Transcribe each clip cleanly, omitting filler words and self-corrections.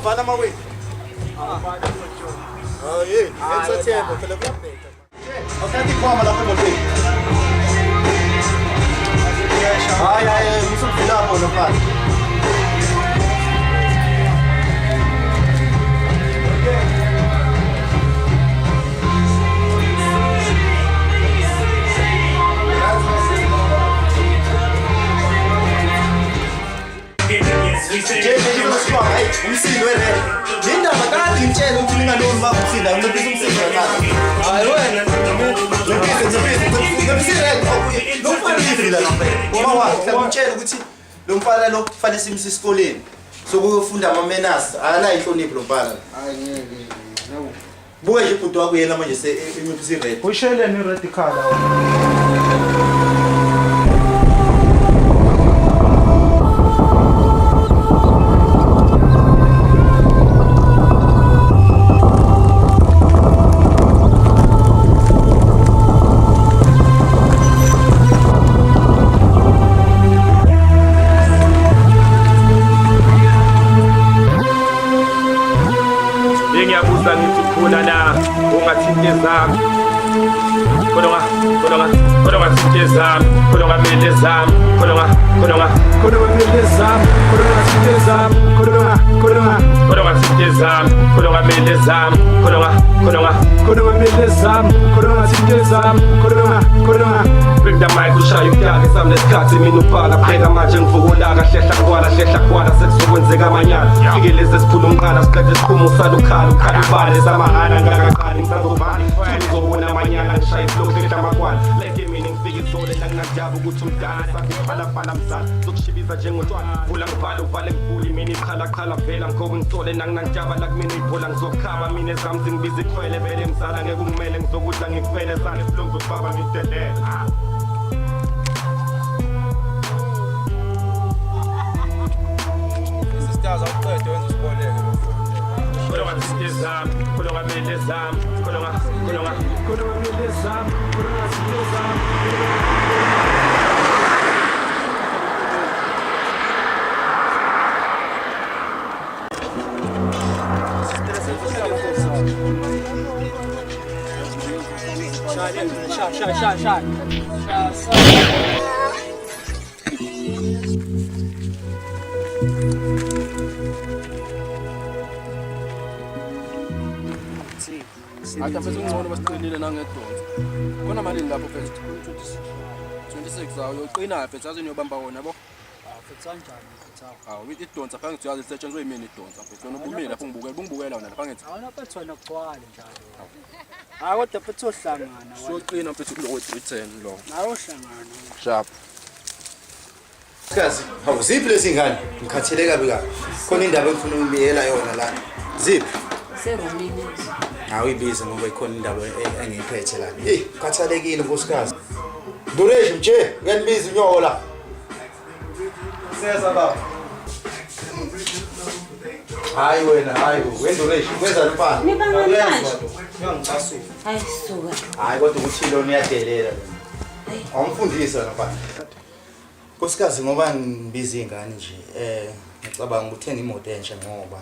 Avana mawethu. Oh yeah, yenza themba phela kuyabheka. Awukathi khoma lapha emotweni. Hayi, musuvela lapho lopha. Umsindo wena. Linda bakade ngitshela ukuthi ningaloni ma umsindo ngibizisa umsindo wena. Hayi wena. Ngibizisa lo mfana la lapha. Mama wakhe ngitshela ukuthi lo mfana lo kufanele simse esikoleni. Sokuyofunda ama manners. Akanayo inhlonipho lo mfana. Hayi ngeke. Hawu. Buke nje ibhuti wakho yena manje imiphi red. Usheleni radical wona. Ata mfethu ngcono basiqinile nangedonsa. Khona malini lapho mfethu? 26 awu yoqina mfethu azi niyobamba wona yabo. Mfethu kanjani mfethu? Awu idonsa phangi uyazi lisetshenzwe yimini idonsa mfethu. Wena ubumile lapho ngibukela wona lapha ngithi. Awona mfethu wena kugcwale njalo. Hayi kodwa mfethu ohlangana wena. Soqina mfethu lo 10 lo. Hayi ohlangana. Sharp. Kazi, awuziphi lezi ngane? Ngikhathele kabi kabi. Khona indaba engifuna ukubiyela yona la. Ziphi? Seromini. Awibiza ngoba ikhona indaba engiphethe la. Hey, ukhathalekile nkosikazi. Dureshi mje, uyanibiza unyoka la. Sesa baba. Hayi wena, hayi wendureshi, wenza mfana. Niba manje. Uyangicasula. Hayi suka. Hayi kodwa ukuthi lo niyadelela. Awumfundisa mfana. Nkosikazi ngoba ngibiza ingane nje, ngicabanga ukuthenga imoto entsha ngoba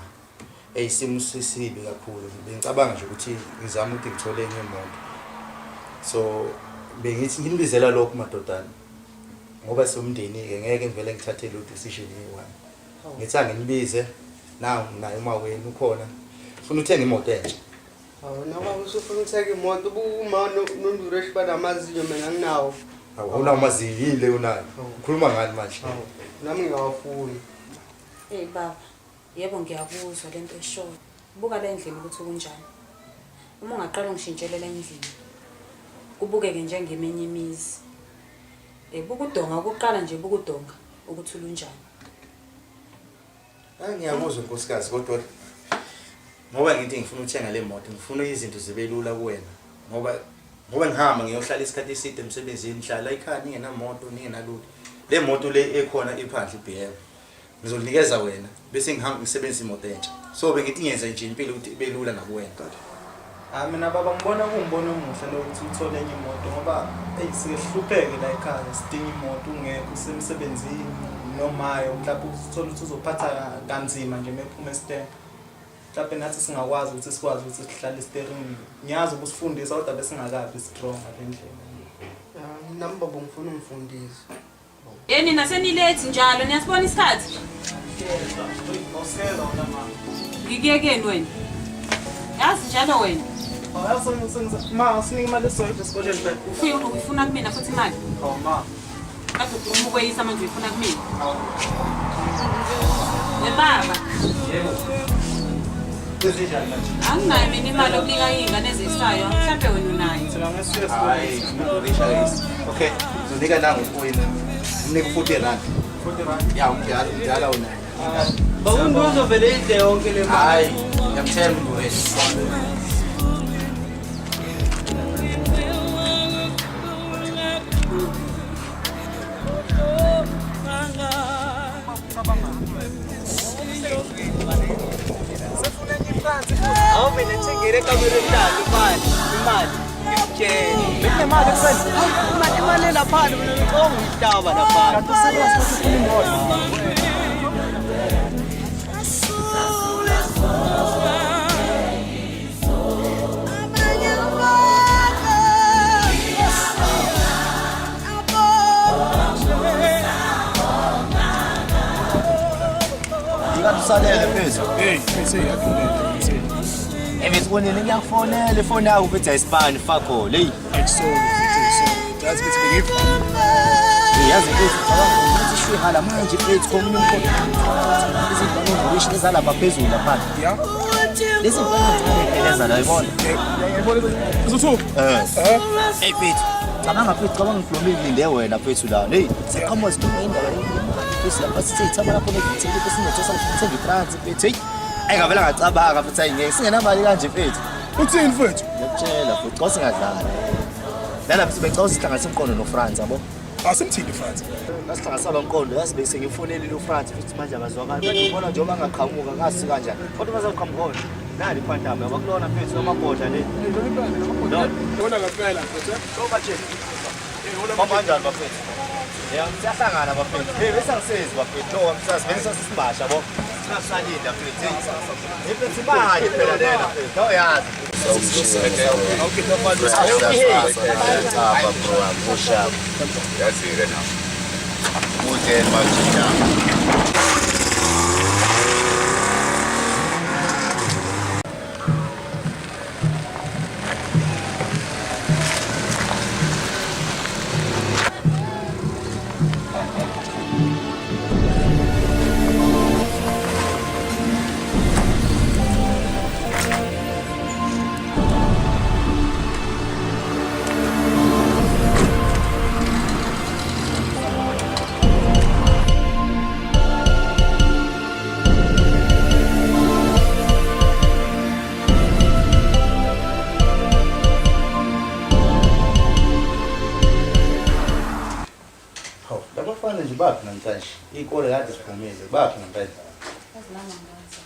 isimo sisibi kakhulu. Bengicabanga nje ukuthi ngizama ukuthi ngithole enye imoto. So bengithi nginibizela lokho madodana. Ngoba somndeni ke ngeke ngivele ngithathe lo decision eyi-one. Ngithi anginibize nawe naye uma wena ukhona. Ufuna uthenga imoto entsha. Hawu noma usufuna ukuthenga imoto uma noNdureshi banamazinyo mina nginawo. Awuna amazivile unayo. Ukhuluma ngani manje? Nami ngiyawafuni. Hey baba, yebo ngiyakuzwa lento eshoyo. Buka le ndlela ukuthi kunjani. Uma ungaqala ngishintshele le ndlela. Kubukeke njengemenye imizi. Bukudonga ukuqala nje bukudonga ukuthi ulunjani. Ngiyakuzwa nkosikazi kodwa ngoba ngithi ngifuna ukuthenga le moto, ngifuna izinto zibe lula kuwena. Ngoba ngihamba ngiyohlala isikhathi eside emsebenzini, ngihlala ekhaya ngingenamoto, ningenalutho. Le moto le ekhona iphandle iBM. Ngizonikeza wena bese ngihamba ngisebenzisa imoto entsha. So bengithi ngiyenza nje impilo ukuthi ibe lula nakuwena. Mina baba ngibona kungibona omuhle lokuthi uthole enye imoto ngoba sihlupheke la ekhaya sidinga imoto ungekho usemsebenzini noma mhlawumbe uthola ukuthi uzophatha kanzima nje mephuma eStem. mhlawumbe nathi singakwazi ukuthi sikwazi ukuthi sihlale i-steering. Ngiyazi ukusifundisa kodwa besingakabi strong ngale ndlela. Nami baba ngifuna ungifundise. Yeni nasenilethi njalo niyasibona isikhathi? Awusekela wena mama. Ngikuyekeni wena. Yazi njalo wena. Ma, sinike imali esoyidwa esikoleni phela. Ufuna kumina futhi imali? Hawu ma. Kade ukhuluma ukweyisa manje uyifuna kumina? Webaba. Yebo. Kuzinjani manje? Anginayo mina imali yokunika iy'ngane ezisayo, mhlawumbe wena unayo. Thina ngesiye Hayi, esikoleni. ngishayisa. Okay, uzonika nangu kuwena. Unika 40 rand. 40 rand. Ya, umdala unayo. Bakunto uzovele ide yonke le mali. Hayi, ngiyamthemba uwena. Awu mina ngithengele ekamela emdalo imali. Ngikutshela. Bese imali kuseni. Imali lapha mina ngicela ngiyitaba lapha. Kanti usebenza ukuthi imoto. Salele phezulu. Hey, bese yakhona. Ebesibonile ngiyakufonela ifoni yakho uthi ayisipani fakho le. Exo. That's good to be given. Yazi ukuthi ukuthi shihala manje phethu komunye umkhona. Izingane ngokusho ezalapha phezulu lapha. Yeah. Lezi ngane zeleza la yibona. Yayibona uzothuka. Hey phethu. Cabanga phethu cabanga ngiflomile ngilinde wena phethu la. Hey, seqhamuza indaba yini? Bese lapha sithama lapho ngithele bese ngithosa ngithenga iFrance phethu. Hey. Ayingavela ngacabanga futhi ayingeke singenamali kanje phethu. Uthini mfethu? Ngiyakutshela futhi xa singadlala. Nalapha sibecela sihlanganise umqondo noFrance yabo. Asimthini France. Nasihlanganisa lo mqondo yazi bese ngifonelile uFrance futhi manje abazwakala. Manje ubona nje uma ngaqhamuka ngasi kanjani. Kodwa bazaqhamuka. Nali iPhantom yabakulona phethu amabhodla le. Yona kaphela mfethu. Ngoba nje. Bamba kanjani bafethu? Ya siyahlangana bafethu. Hey bese ngisezi bafethu. No ngisazi bese sasibasha bo. Singasalinda mfethu. Yiphethu imali phela lena mfethu. Awuyazi. Okay, no fun. Yazile na. Mude majina. Labafana nje baphi namhlanje? Ikole kade siphumile. Baphi ngempela? Azilama ngazi.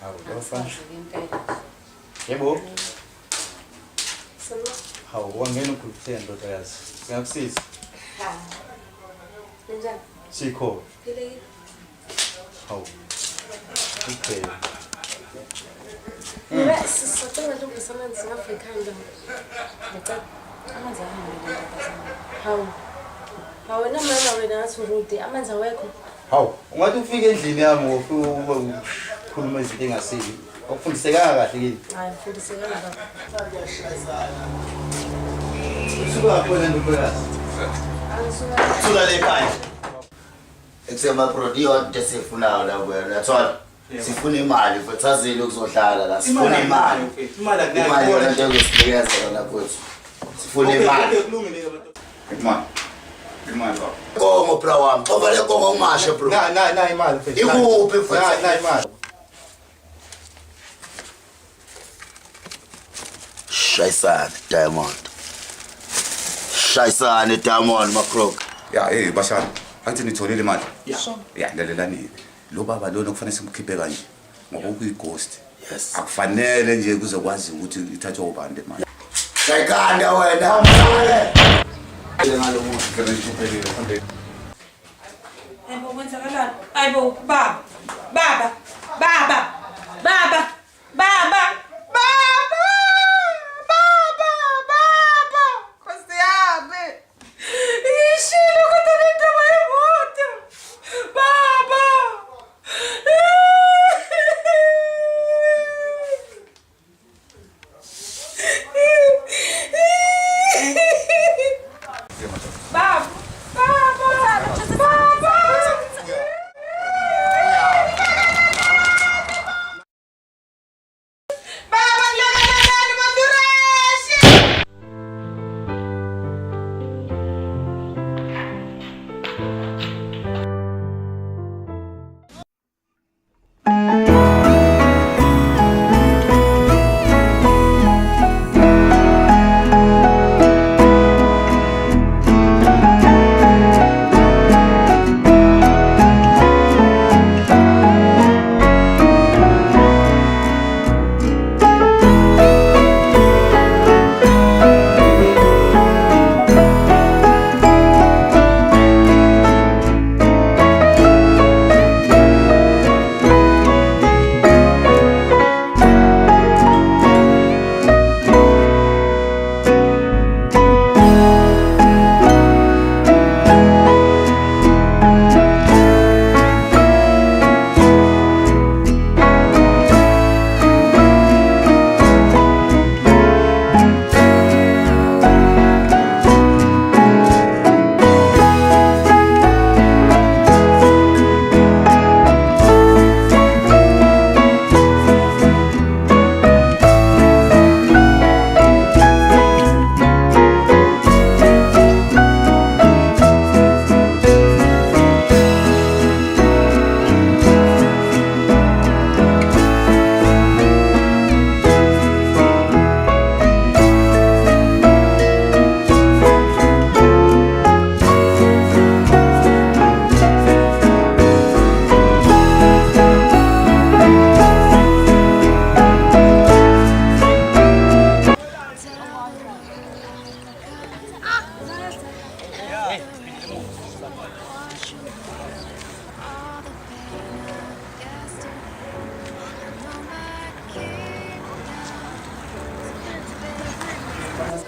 Hawu, labafana. Ngempela. Yebo. Hawu, wangena ukhulupheni ndoda yazi. Siyakusiza. Njani? Sikho. Phileke. Hawu. Okay. Sisacela nje ukusamanzi ngafika ekhaya. Ngicela Amanzi ahambile ntombazana. hawu. Hawu wena mama wena ngathi urude amanzi awekho. Hawu, ungathi ufike endlini yami ukhuluma izinto engasile. Akufundisekanga kahle kini. Hayi mfundisekanga baba. Usuka khona ndokazi. Angisuka. Sula le ekhaya. Eksema produyo desifuna la wena. Yathola. Sifuna imali futhi sazile ukuzohlala la. Sifuna imali. Imali yona nje ngesinikeza la futhi. Sifuna imali. Imali. Imali baba. Kongo bra wami. Xoba le kongo ungasho bro. Na imali mfethu. Ikuphi futhi? Na imali. Shayisana Diamond. Shayisana Diamond Macrook. Ya bashana athi nitholile imali ya lalelani lo baba lona kufanele simkhiphe kanje ngoba ukuyighost Yes. akufanele nje kuzokwazi ukuthi ithathwe ubande imali Shayikanda wena. Hayibo kwenzakalani? Hayibo baba. Baba. Baba. Baba.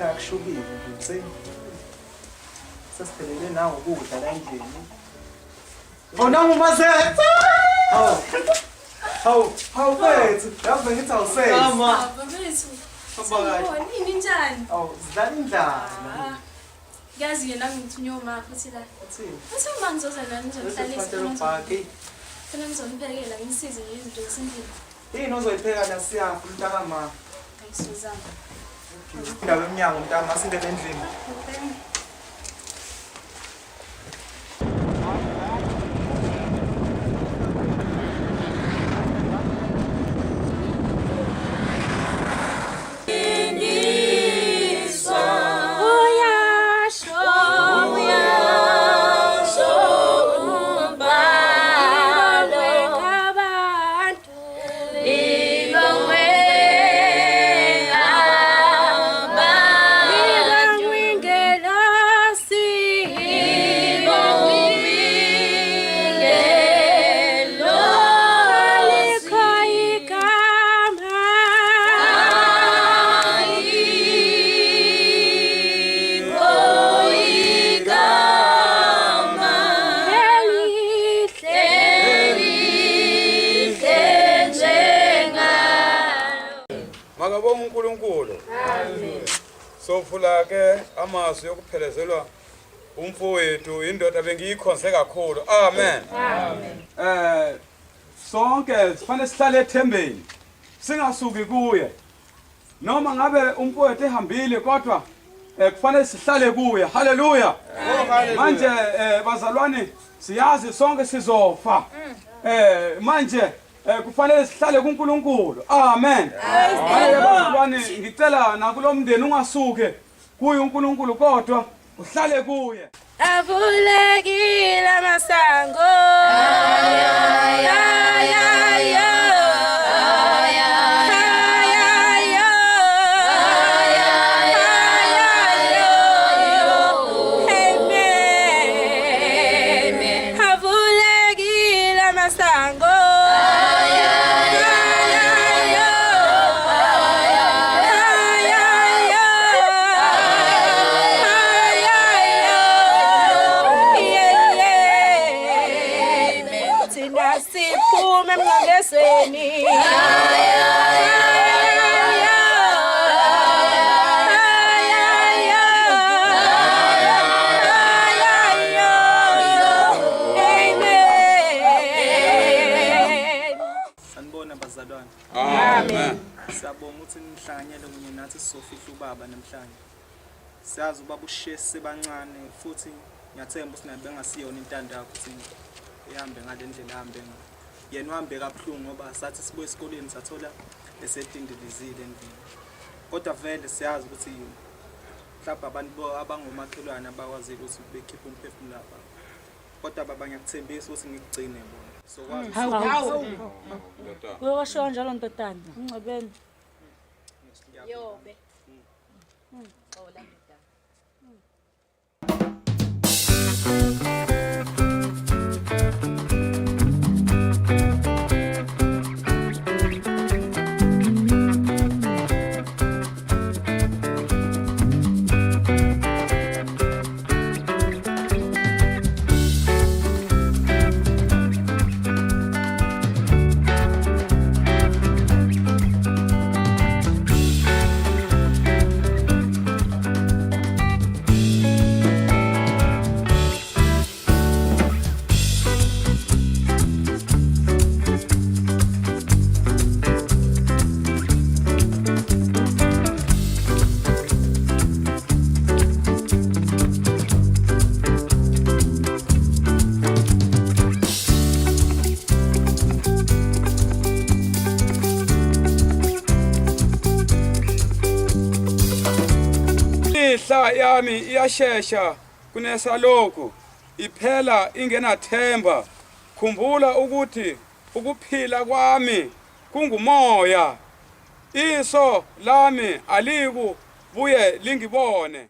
ekhaya kushubile nje sesiphelele nawo ukudla la endlini. Bonang umazethu. Hawu bethu, yazi ngithi awusethi. Baba bethu. Sibona Nini njani? sidlala indlala. Yazi yena ngithunywa uma futhi la. Uthini? Bese uma ngizoza nani ngizomhlalisa. Ubhaki. Funa ngizomphekela ngisize nje izinto esendlini. Yini ozoyipheka nasiyafu mntakama? Ayisuzana. Indawo emnyango mntama singene endlini. Makabonga uNkulunkulu. Amen. Sofula ke amazwi yokuphelezelwa umfowethu indoda bengiyikhonze kakhulu. Amen. Amen. Sonke sifanele sihlale ethembeni. Singasuki kuye. Noma ngabe umfowethu ehambile kodwa kufanele sihlale kuye. Haleluya. Manje bazalwane siyazi sonke sizofa. Manje kufanele sihlale kuNkulunkulu. Amen. Bazalwane ngicela nakulomndeni ungasuke kuye uNkulunkulu kodwa uhlale kuye. Avulekile amasango. Siyabonga ukuthi nihlanganyele kunye nathi sizofihla ubaba namhlanje. Siyazi ubaba ushiye sebancane futhi ngiyathemba ukuthi nabe bengasiyona intando yakho ukuthi ihambe ngale ndlela ihambe ngayo. Yena uhambe kabuhlungu ngoba sathi sibuye esikoleni sathola esetindilizile endlini. Kodwa vele siyazi ukuthi mhlawumbe abantu abangomakhelwane abakwazi ukuthi bekhiphe umphefumulo lapha. Kodwa baba ngiyakuthembisa ukuthi ngikugcine bona. Sokwazi. Hawu. Uyosho njalo ntotanda. Ungcebeni. Yobe. Xola ndodana. Ihla yami iyashesha kunesalokhu iphela ingenathemba. Khumbula ukuthi ukuphila kwami kungumoya. Iso lami aliku buye lingibone.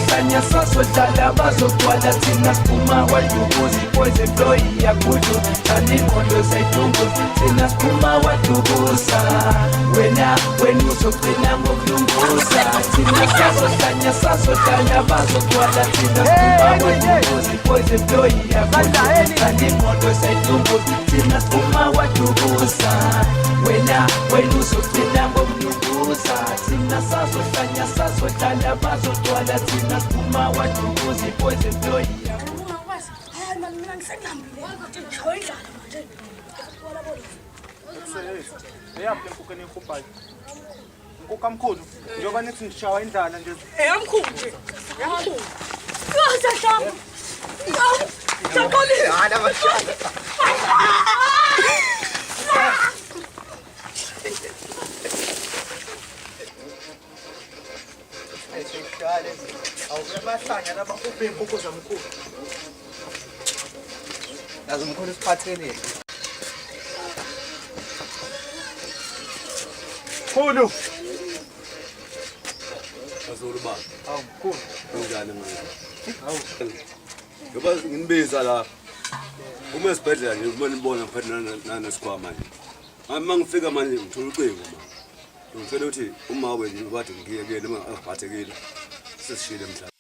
Sanya sasodala bazogcwala thina siphuma wadubuza ipoise employee yakudu tani mondo zaitungu thina siphuma wadubuza wena uzogcina ngokulunguza thina sasosanya sasodala bazogcwala thina siphuma wadubuza ipoise employee yakudu tani mondo zaitungu thina siphuma wadubuza wena uzogcina ngokulunguza thina sasosanya sasodala bazogcwala thina siphuma wadubuza ipoise employee eyaphi le nkukhu eniyirhubhayo nkukhu amkhulu njengoba nithi ndishawa indlala nje amkhulu nje amkhulu sahlamba awuyabahlanya laba ubhe inkukhu zamkhulu nazo mkhulu siphathelile khulu Azulu ba. Hawu mkhulu. Unjani manje? Hawu. Ngoba nginibiza la. Uma esibhedlela nje uma nibona ngiphethe nesikhwama manje. Uma ngifika manje ngithola ucingo ma. Ngicela ukuthi uma ube nje kade ngiye kuyena uma angiphathekile. Sesishile emhlabeni.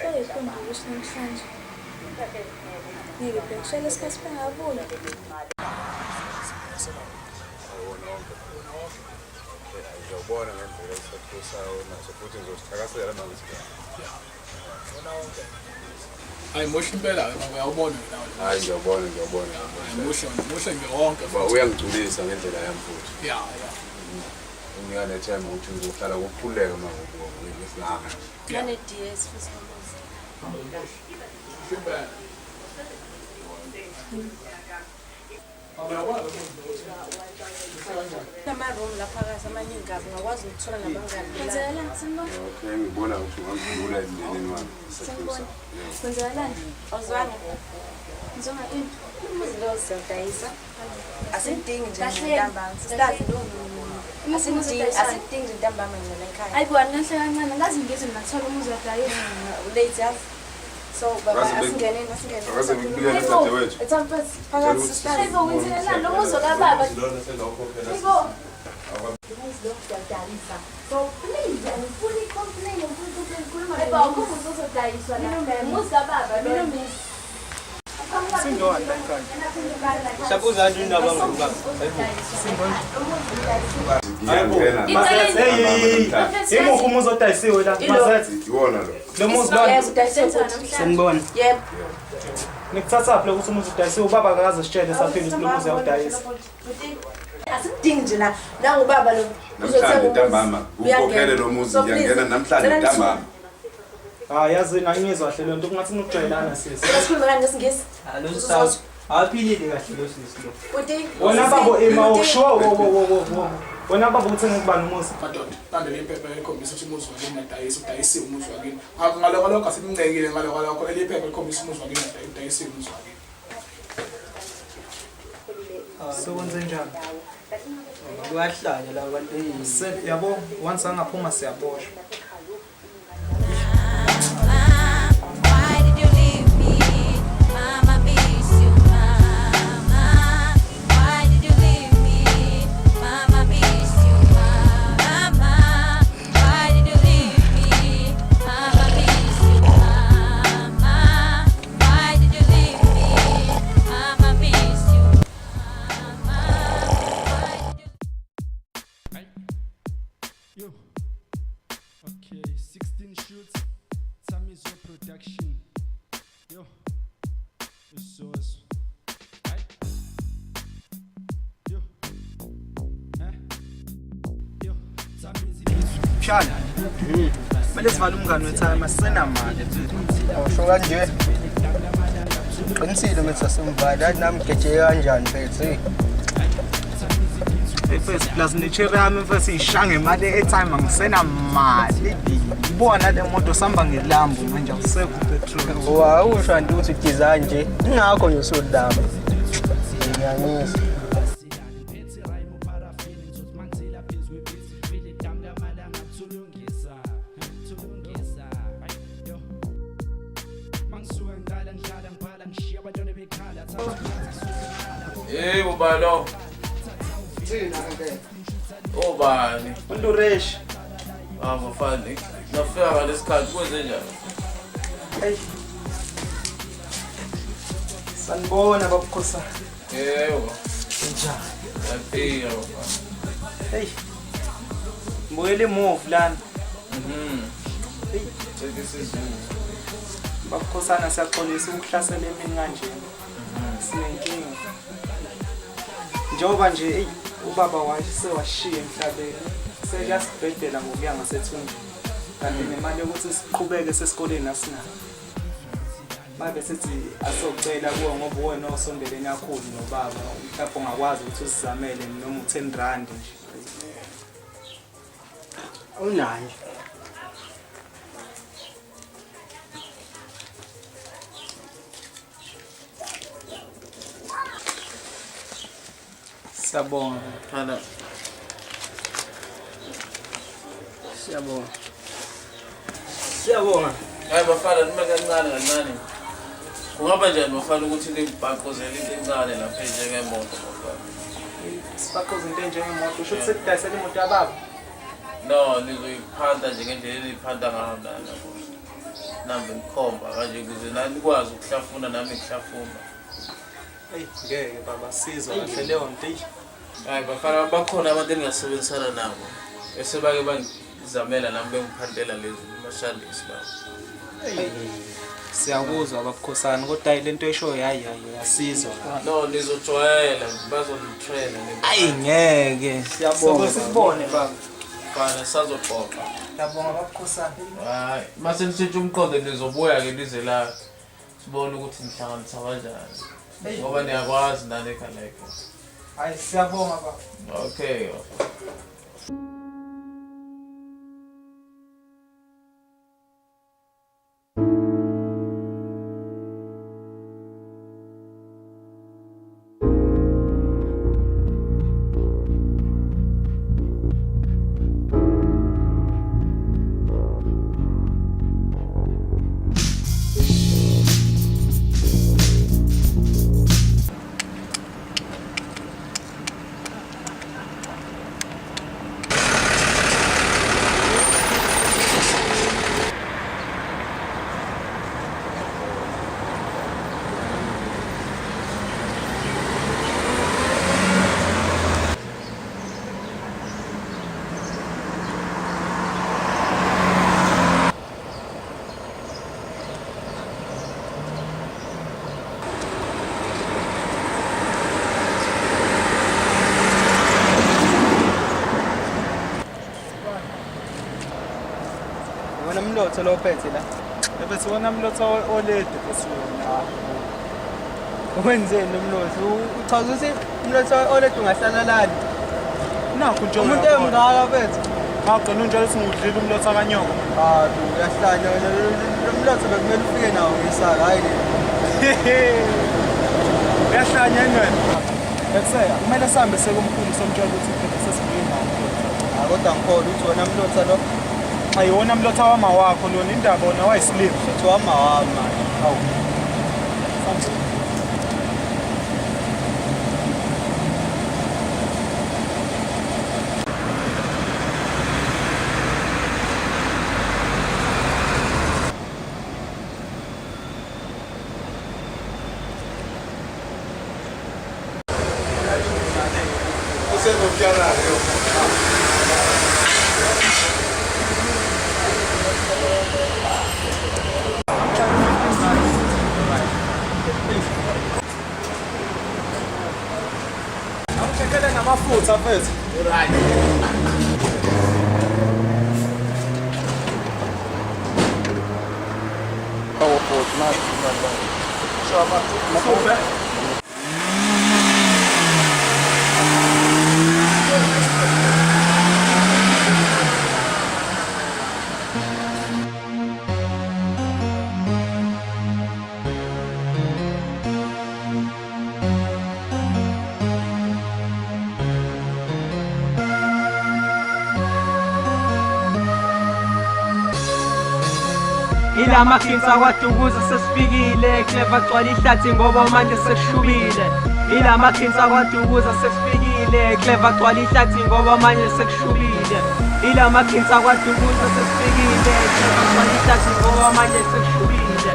bayekhumbula namhlanje. Ngibhekishela isikhathi bengabuya. Ngiyabona ngendlela esathusayo naso futhi ngizosithakasela manje. Hayi muhle impela uyawubona nawe. Hayi ngiyabona. Muhle ngiyonke. Uyangigculisa ngendlela yami futhi. Ya. Ngiyane themba ukuthi ngizohlala ngokukhuleka manje ngokuhlala. Ngane DS futhi manje. Impela. Room lapha amaningi abo ngakwazi ukuthola nabangani. Kwenzakalani Simbona? Okay, ngibona ukuthi ungangidlula endleleni wami. Simbona. Kwenzakalani? Awuzwanga? Ngizonga ini? Umuzi lo sizodayisa. Asidingi nje ntambama. Sidazi lo. Asidingi ntambama ngena ekhaya. Ayibona nahle kancane ngazi ngithi ngathola umuzi odayisa. Late yazi. So baba asingene. Akaze ngibikele dadewethu. Ethampes phakathi sisihlalo. Hayibo kwenzakalani lo muzi kababa? Hayibo. So please, angifuni complain ngikukhuluma. Hayibo akukho uzodayiswa la. Umuzi kababa mina miss. Singona ekhaya. Sabuza indaba ngubaba. Yebo umuzi odayisiwe la. Mazathi. Iwona lo. Lo muzi lo. Sinibona. Yebo. Nikuthatha phi ukuthi umuzi udayisiwe ubaba akaze sitshele saphinde ukuthi lo muzi uyawudayisa. Asidingi nje na ubaba lo. Namhlanje ntambama ukhokhele lo muzi ngiyangena namhlanje ntambama. Yazi nangizwa hle lento kungathi nokujwayelana sisi. Asikhuluma kanje ngesingisi. Lo sisi aphilile kahle lo sisi lo. Uthi wona babo ema usho wona babo uthi ngikubani umuzi. Madoda, manje le phepha likhombisa ukuthi umuzi wakini udayisiwe umuzi wakini. Ngalokho asimncekile ngalokho le phepha likhombisa umuzi wakini udayisiwe umuzi wakini. Sekwenze njani? Kuyahlanya la abantu yabo once angaphuma siyaboshwa. Mshana. Mele sivale umngane wethaya masenamali. Awusho kanje. Qinisile ukuthi asimvali athi nami geje kanjani mfethu. First plus necherry yami mfethu ishange imali etime angisenamali. Ibona le moto samba ngelambu manje awusekho petrol. Wawusho nje ukuthi udiza nje. Ingakho nje usodaba. Ngiyangisa. Ubalo. Ubani. Unduresh. Mfandi. Nafika ngalesikhathi kwenze njani? Hey. Sanibona babukhosa. Yebo. Njani? Yaphila baba. Hey. Mbuyele move lana. Hey, sekisizulu. Babukhosana siyaxolisa ukuhlasela emini kanje. Sinenkinga. Njengoba nje ubaba washiya emhlabeni seyasibhedela ngokuya ngasethunjini kanti nemali yokuthi siqhubeke sesikoleni asinayo babe sithi asocela kuwo ngoba wena osondeleni kakhulu nobaba mhlawumbe ungakwazi ukuthi usizamele noma u10 nje unayo Siyabonga. Hana. Siyabonga. Siyabonga. Hayi bafana nima kancane. Kungaba njani bafana ukuthi libhaqozele into encane lapha njengemoto bafana? Sibaqoza into njengemoto usho ukuthi sekudayisela imoto yababa? No, nizoyiphanda nje ngendlela eliphanda ngayo nabo. nambe ngikhomba kanje ukuze nani nikwazi ukuhlafuna nami ngihlafuna. Hey, ngeke baba sizwa kahle leyo nto. Hayi bafana bakhona abantu engingasebenzisana nabo. Bese bake bangizamela nami bengiphandela lezi mashandisi lawo. Siyakuzwa babukhosana kodwa lento eshoyo hayi yasizwa. No nizojwayela bazonitraina Ayi ngeke. Siyabonga. Sibone baba. Bafana sazoxoxa. Ngiyabonga babukhosana. Hayi mase nisitshe umqondo nizobuya ke nize la sibone ukuthi nihlanganisa kanjani. Ngoba niyakwazi nani ekhaya. Hayi siyabonga baba. Okay. Umlotho lo phethe la. Bese wona umlotho olede bese wona. Wenzeni umlotho? Uchaza ukuthi umlotho olede ungahlala lani. Nakho nje umuntu emngaka phethe. Ngagcina nje ukuthi ngidlile umlotho akanyoko. Uyahlanya umlotho bekumele ufike nawo ngesaka hayi. Uyahlanya engene. Bese kumele sihambe sekumkhulu somtshela ukuthi phela sesifike nawo. Kodwa ngikholwa ukuthi wona umlotho lo ayiwona mlotha wama wakho lona indaba wona wayislip futhi wama wama hawu amafutha mfethu. Right. Oh, for nice. Shaba. Ila makinsa kwatukuza sesifikile Clever gcwala ihlathi ngoba manje sekushubile Ila makinsa kwatukuza sesifikile Clever gcwala ihlathi ngoba manje sekushubile Ila makinsa kwatukuza sesifikile Clever gcwala ihlathi ngoba manje sekushubile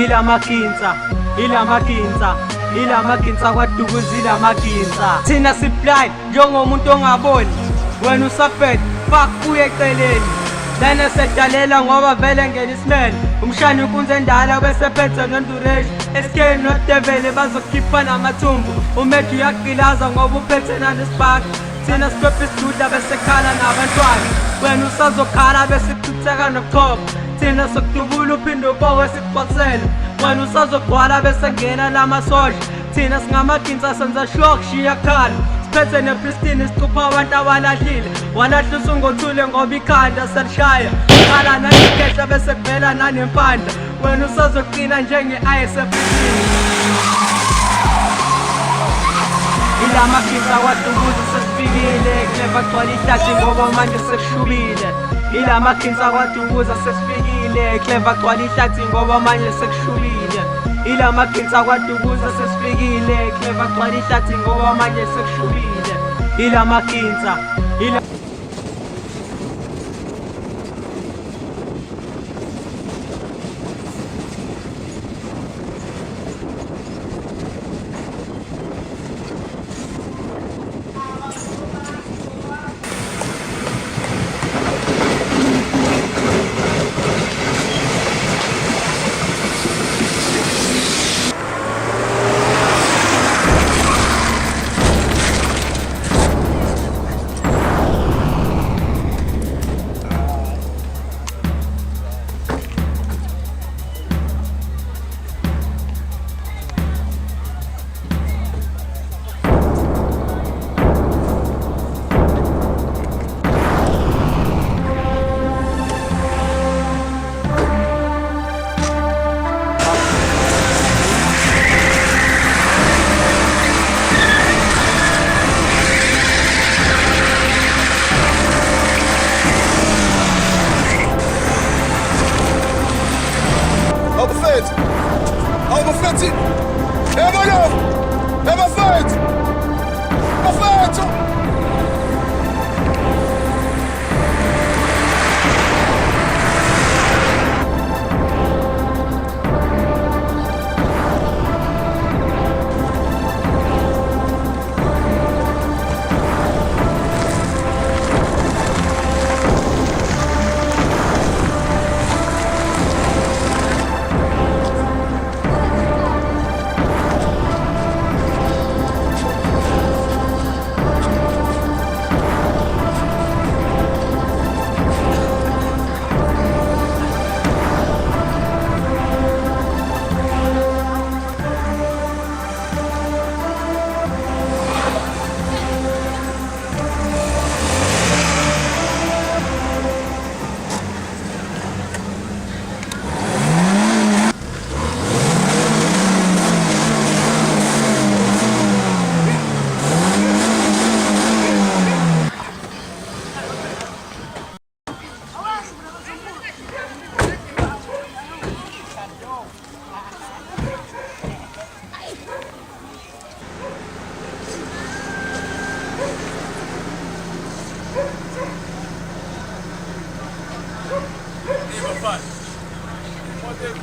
Ila makinsa kwatukuza ila makinsa Thina siblind njengomuntu ongaboni Wena usafed fuck uye eceleni Lana sedalela ngoba vele ngena isimele Umshani ukunze endala bese phethe nondureshi Eskeni nodevele bazokhipha namathumbu Umedu uyaqilaza ngoba uphethe nanesibhaki Thina sikhwepha isidudla bese khala nabantwana Wena usazokhala bese kutheka nokuchopha Thina sokudubula uphinde ubowe sikuxoxele Wena usazogcwala bese ngena lamasosha Thina singamakinsa senza shock shiya khala Phethe nepristine sichupha abantu abalahlile Walahla usungothule ngoba ikhanda selishaya Khala nanikehla bese kuvela nanempanda Wena usazoqina njenge-ISF Ila makinsa kwatukuza sesifikile Clever gcwala ihlathi ngoba manje sekushubile Ila makinsa kwatukuza sesifikile Clever gcwala ihlathi ngoba manje sekushubile Ila makinsa kwatukuza sesifikile Clever gcwala ihlathi ngoba manje sekushubile Ila makinsa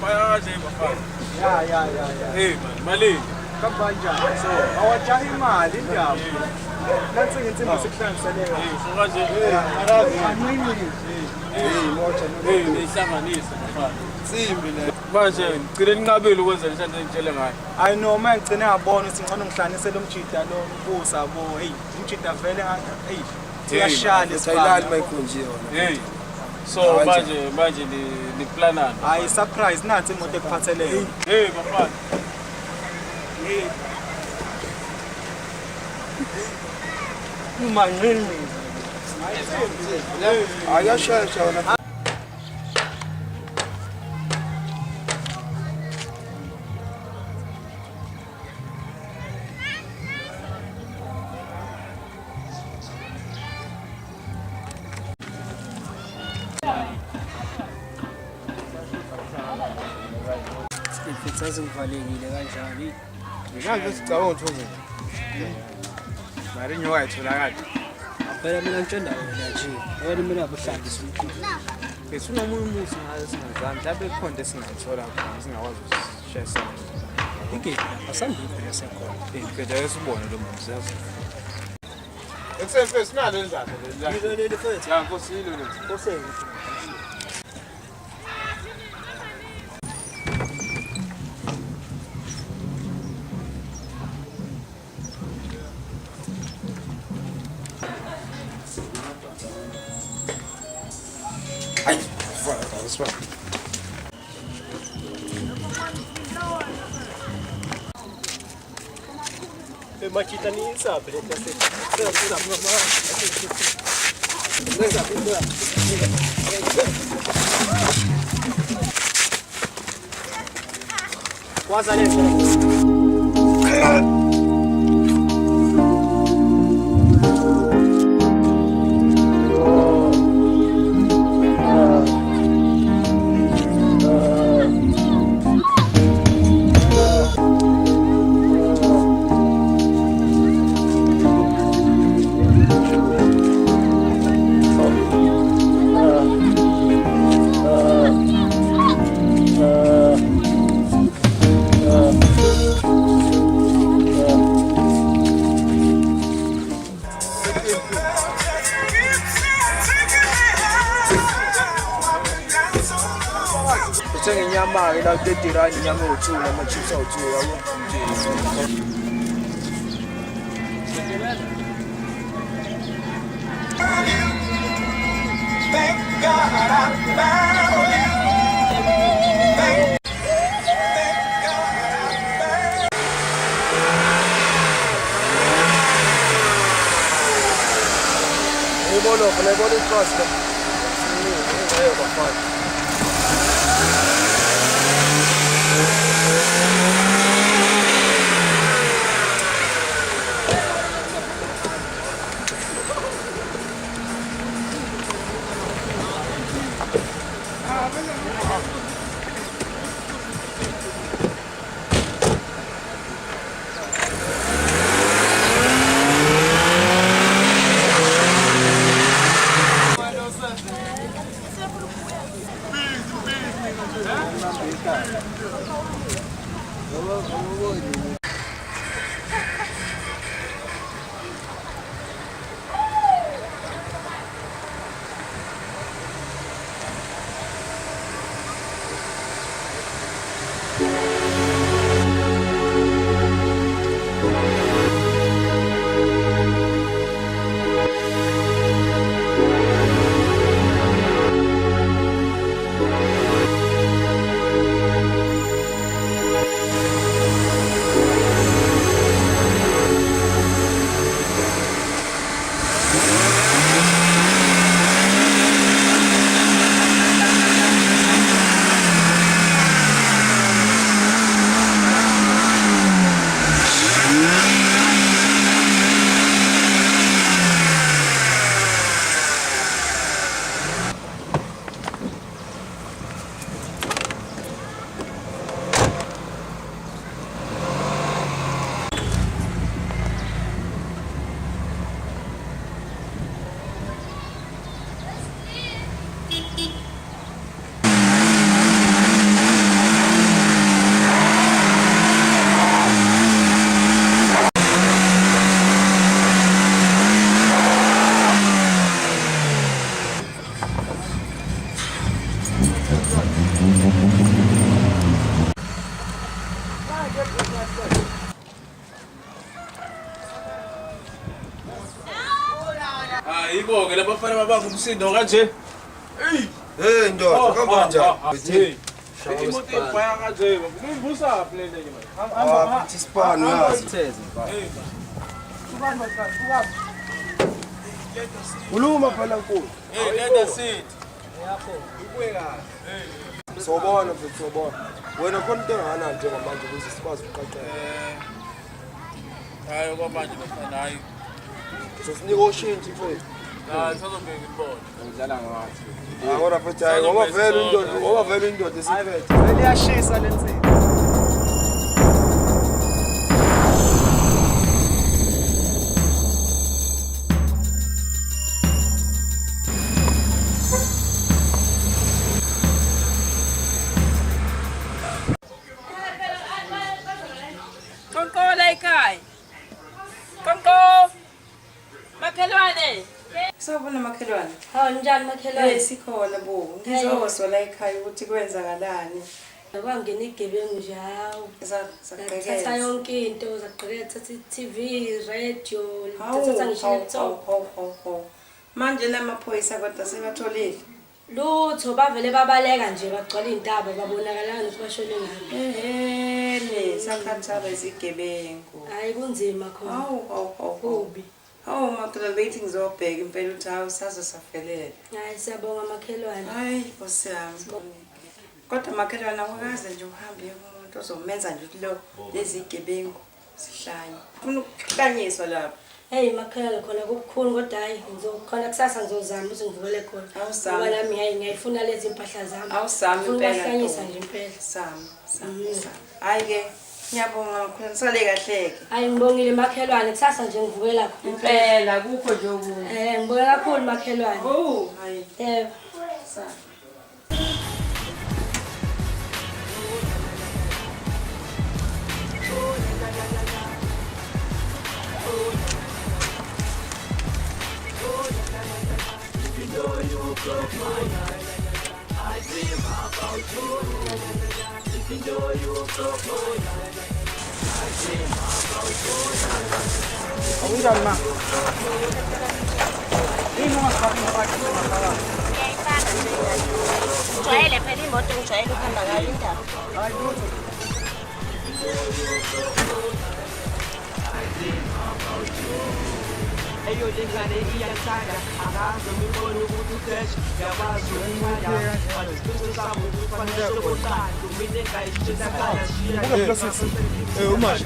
Bayakaje bafana. Ya. Hey man, malini. Kanjani? So, awajahi imali indaba. Nansi nginsimbi sikuhlangiseleka. Sokaje. Moja. Nihlanganise bafana. Simbi le. Manje ngicela ninqabile ukwenza leshanto engitshele ngayo. I know man ngicine ngabona ukuthi ngcono ngihlanganise lo mjida lo mbusa bo. Hey, umjida vele hey. Uyashaya Thailand mayikhonje yona. Hey. So manje ni planana. Hayi surprise nathi imoto ekuphathelene. Hey bafana. Hey. Umanini. Ayashaya wona. Sazivalekile kanjani? Ngikanjalo sicabanga ukuthi Mari nyoka itholakala. Phela mina ngitshela wena nje. Wena mina abuhlangisa umkhulu. Bese unomunye umuthi ngayo singazami. Mhlawumbe kukhona esingayithola khona singakwazi ukushesa. Ngeke asambile phela sekhona. Ngicela usibone lo muntu siyazi. Eksefes sinalo endaba le. Ngilele futhi. Ya Nkosi yilo le. Nkosi. Ai, that's right. Machita ni sabe, Quase Uthenga inyama-ke la ku-30 inyama ewu-2 nama-chips awu-2 yabo. Thank God I found you. Ngibona i-trust le. Ngeke bafana. Hayibo-ke labafana babanga umsindo kanje. Hey ndoda, kuhamba njani? Imoto ibhaya kanje, ngimbusa plane nje manje. Ah, isipano yazi. Uluma phela nkulu. Hey, let us sit. Yakho, ubuye kahle. Sobona mfethu sobona. Wena khona into engana njengamanje ukuze sikwazi ukuqaqela. Hayi kwamanje bafana hayi. Sosinika oshintsho mfethu. Hayi sazobeka ibona. Ngidlala ngathi. Ngora mfethu hayi ngoba vele indoda esiphethe. Vele iyashisa lensini. Konkola ekhaya. Konko. Makhelwane. Sawubona makhelwane. Hawu njani makhelwane? Sikhona bo. Ngizozwa la ekhaya ukuthi kwenzakalani. Kwangena igebengu nje hawu. Zathatha yonke into, zaqhubeka thatha i-TV, radio, thatha ngisho laptop. Manje lamaphoyisa kodwa sebatholile. Lutho bavele babaleka nje bagcwala intaba babonakalana ukuthi bashone ngaphi. Ehene, sakhathala izigebengu. Hayi kunzima khona. Kubi. Hawu madoda bethi ngizobheka impela ukuthi hawu sazosafelela. Hayi siyabonga makhelwane. Hayi Nkosi yami. Kodwa makhelwane awukaze nje uhambe umuntu ozomenza nje ukuthi lo lezi igebengu sihlanye. Ufuna ukuhlanyiswa lapha. Hey makhelwane khona kubukhulu kodwa hayi ngizokhona kusasa ngizozama ukuthi ngivukele khona. Ngoba nami ngiyayifuna lezi impahla zami. Awusami impela. Uhlanyisa nje impela. Sami. Hayi ke ngiyabonga makhulu sale kahleke. Hayi ngibongile makhelwane kusasa nje ngivukela khona. Impela kukho nje okunye. Ngibonga kakhulu makhelwane. Hayi. Yebo. Sa. Awunjani ma? Yini ungafaki phakathi emakhaya? Ujwayele phela imoto ngijwayele ukuhamba ngayo indaba. Hayi lutho. Eyo lengane iyathanda akaze ngibone ukuthi udash yakwazi ukumada asifiso sabo kufanele sokuqala mina engayishisa kana shiya umashi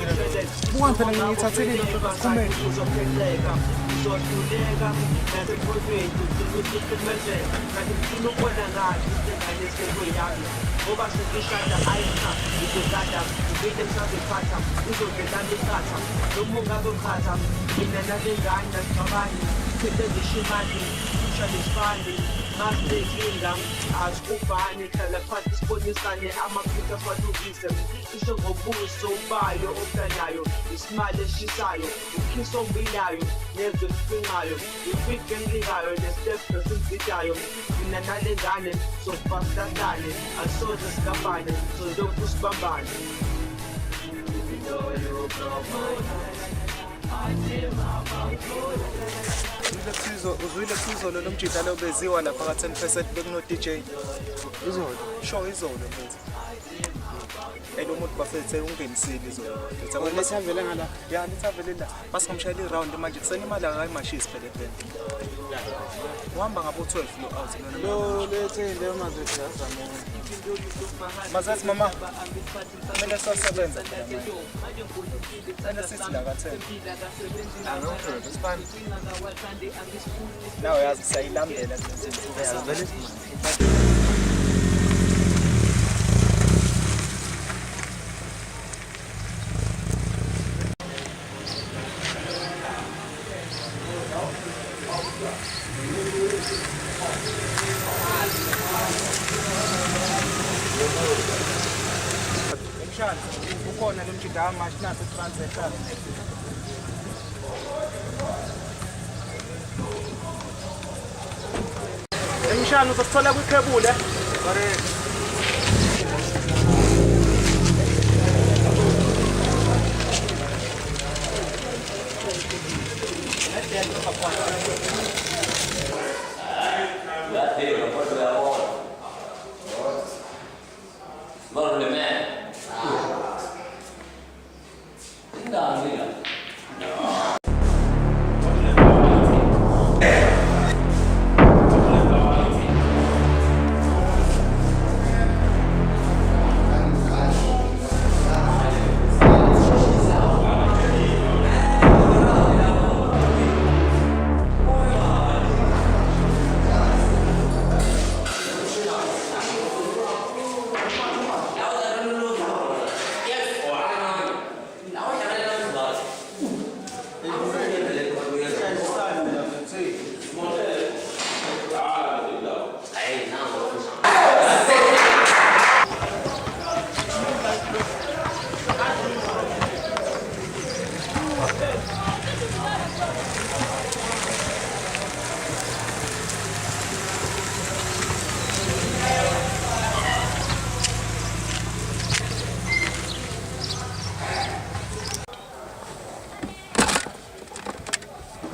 buka phela ngithathele comment uzophekeka uzohluleka nasephotweni ukuthi kumenzeka kanti ngifuna ukubona ngathi ingane sekuyami ngoba sekishada ayikha izokada ubile msaziphatha uzobelana ikhatha noma ungazokhatha mina nalengane ngicabani phinde ngisho imali ushale isifani masinenkinga asikubhani hlala phansi sibonisane amaphutha afanukise isho ngobuso bayo obhanayo isimali eshisayo ukhiso ombilayo nezwe lifinqayo ifike engilikayo nesitepu esimvidayo mina nalengane sokubasitandane asoze sikabane solokhu sibambane uzwile sizolo lomjida lo beziwa lapha ka 10% bekuno DJ izolo show izolo mfethu elo muntu bafethe ungenisile izolo mfethu lesavele ngala ya lesavele la basamshayela iround manje kusena imali akayimashisi phela phela uhamba ngabo 12 lo out lo lethe leyo mazethi yazama mazathi mama kumele sasebenza phela sithi la ka 10 nawe yazi sayilambela vele emshana ukhona lo mjida amashi nase transaction emshana uzosithola kwikhebule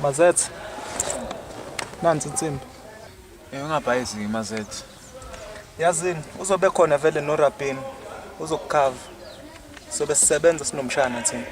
Mazethe. Nansi insimbi. Ungabhayisi ngimazethe. Yazini, uzobe khona vele noRabin. Uzokukhava. Sobe sisebenza sinomshana thina.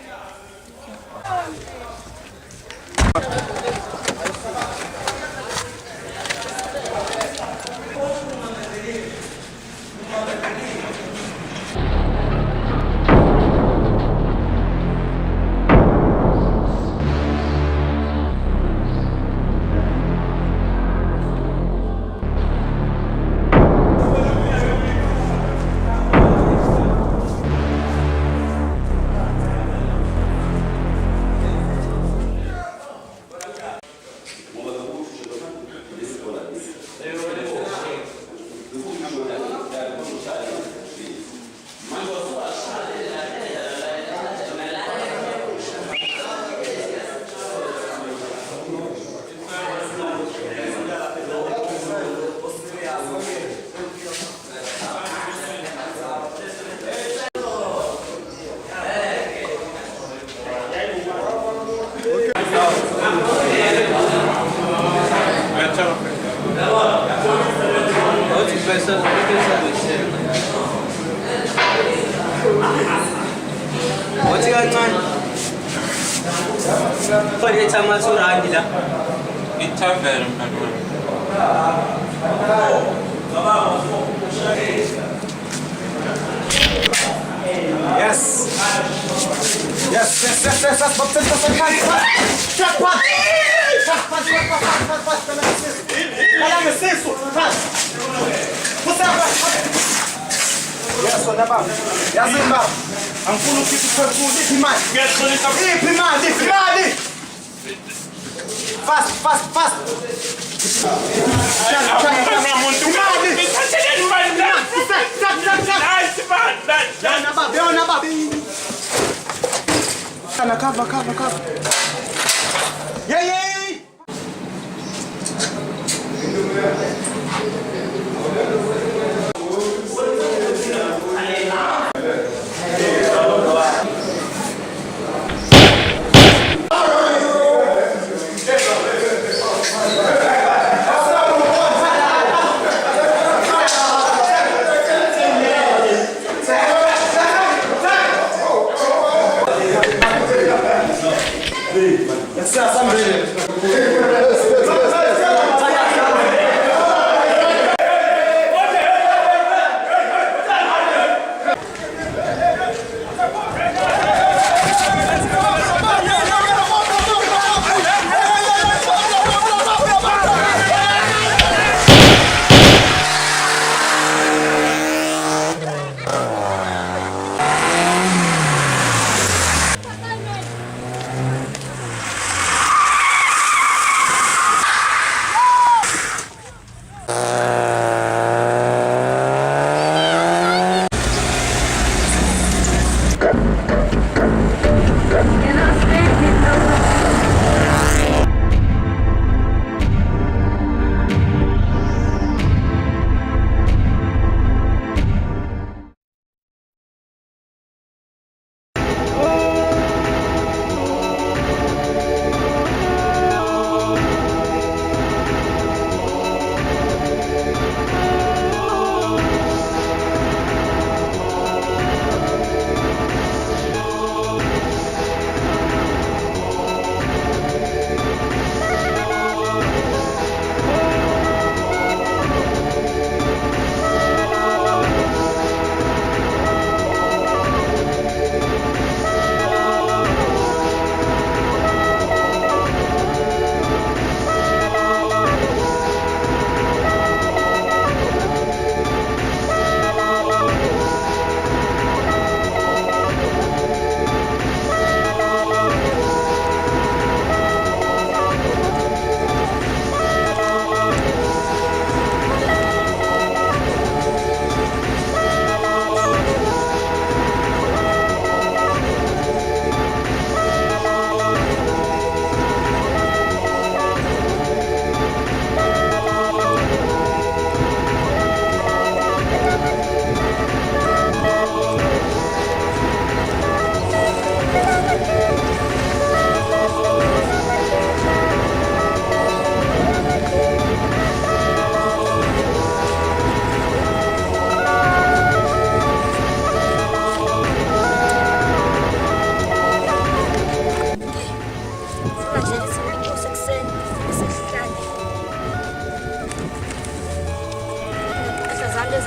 Wathi kancane. Kodwa ethamasura andila. Ithavela mntwana. Yes. Yes, wena baba. Yazini baba. Angifuni ukuthi uphefumule iphi imali. Ngiyaxolisa. Iphi imali? Fast. Yona baba. Kana cover. Yeah.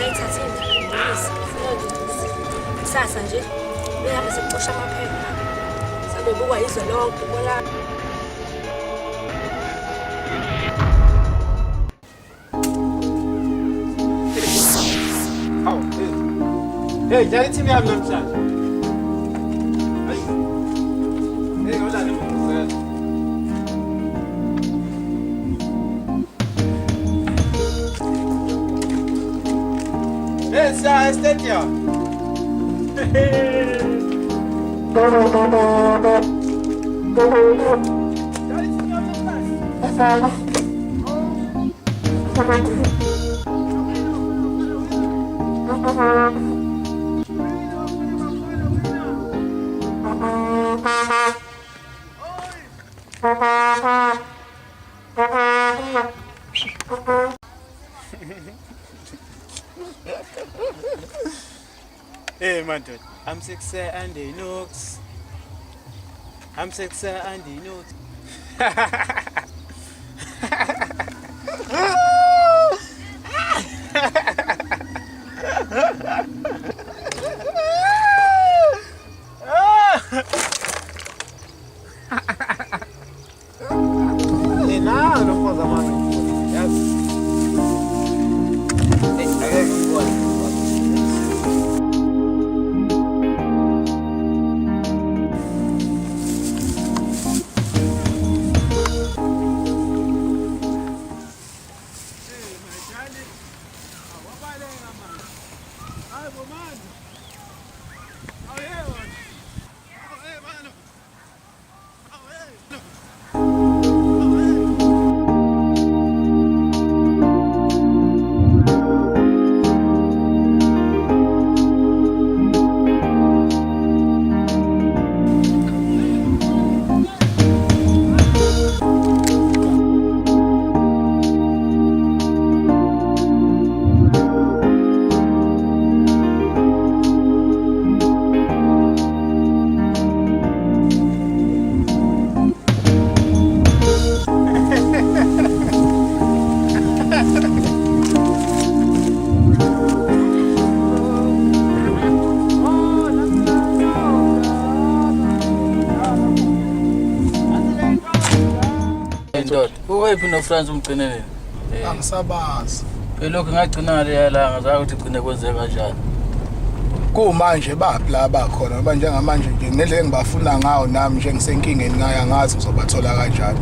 ngayithathile ngiyisa kusasa nje behambe sekuxosha amaphepha sabe bukwa izwe lonke bona Hey, jali team yami namhlanje. Hayi. Hey, ngolani mfowethu? Hey, sa stadium. Hey man, dude. I'm sexy and the nooks. I'm sexy and the nooks. Hey, nah, no photo, man. Yes. Hey, I gotta go. Uwephi noFrance umgcineleni? Angisabazi. Lokho ngagcina le langa zayo ukuthi gcine kwenzeka kanjani. Kumanje baphi la bakhona ngoba njengamanje nje ngendlela engibafuna ngawo nami nje ngisenkingeni ngaya ngazi uzobathola kanjani.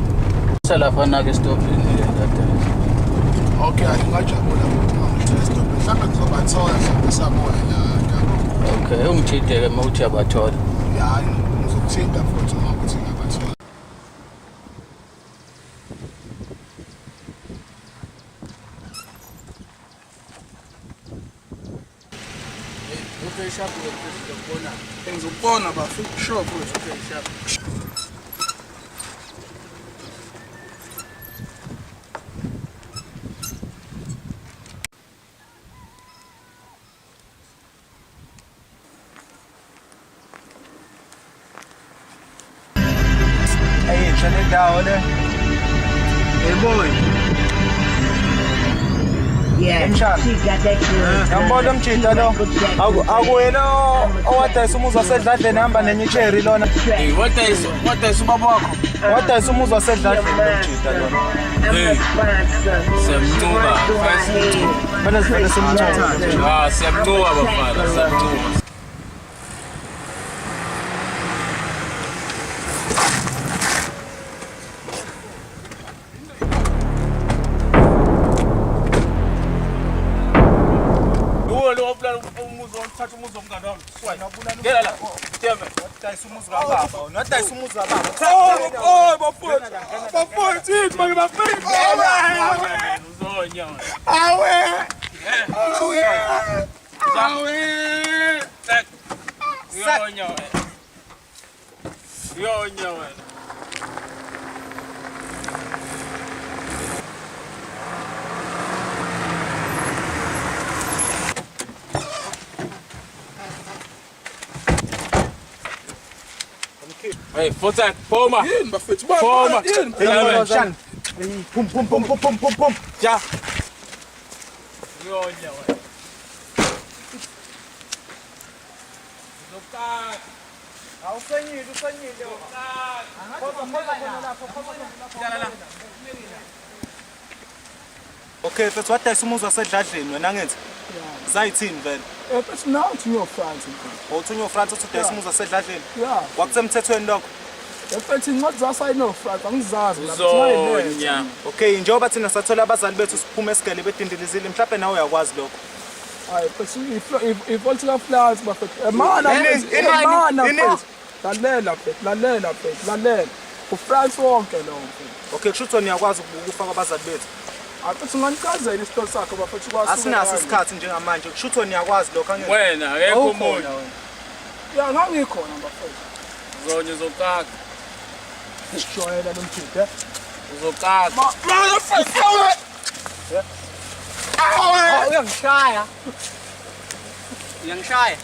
Salapha na ke stopini le ndata. Okay, ngajabula ukuthi ngithe stop. Mhlawumbe ngizobathola sabuya la. Okay, ungithinte ke mawuthi abathola. Hayi, ngizokuthinta futhi uma ukuthi ngabathola. Okay, sharp ngizobona. Ngizobona bafika shop okay sharp. Hey, chale dawo le. Hey boy. Yeah, she got that good. Ngambona umjinta lo. Akuwena owadayisa umuzi wasedladleni hamba nenye icherry lona. Hey, wadayisa ubaba wakho. Wadayisa umuzi wasedladleni umjinta lona. Hey. Semtuba, Bana sifike semtuba. Semtuba bafana, semtuba. Thatha umuzi womngane wami. Ngela la. Thembe. Wadayisa umuzi kababa. Wadayisa umuzi kababa. Oh, bafowethu. Bafowethu, manje bafika. Uzonya. Awe. Awe. Awe. Sak. Yonya. Yonya. Hey, fotak, poma. Yini bafethu? Poma. Yini? Pum pum pum pum pum pum pum. Ja. Yonya. Awusenyile usenyile. Okay, mfethu wadayisa umuzi wasedladleni wena ngithi. Sayithini vele? Mfethu nawu uthunywa France. Uthunywa France uthi udayisa umuzi wasedladleni? Yeah. Kwakusemthethweni lokho? Mfethu incwadi zasayino France angizazi. Uzonya. Okay, njengoba thina sathola abazali bethu siphuma esigele bedindilizile mhlawumbe nawe uyakwazi lokho. Hayi mfethu ipolitical flats bafethu. Mana mfethu. Lalela mfethu. UFrance wonke lo mfethu. Okay, kusho ukuthi niyakwazi ukufaka abazali bethu. Athi unganikazela isitolo sakho bafethu kwazi. Asinaso isikhathi njengamanje. Kusho ukuthi niyakwazi lokho angeke. Wena akekho umuntu. Ya ngangikhona bafethu. Uzonya uzokaka. Sishayela lo mthithe. Uzokaka. Mama mfethu. Uyangishaya. Uyangishaya.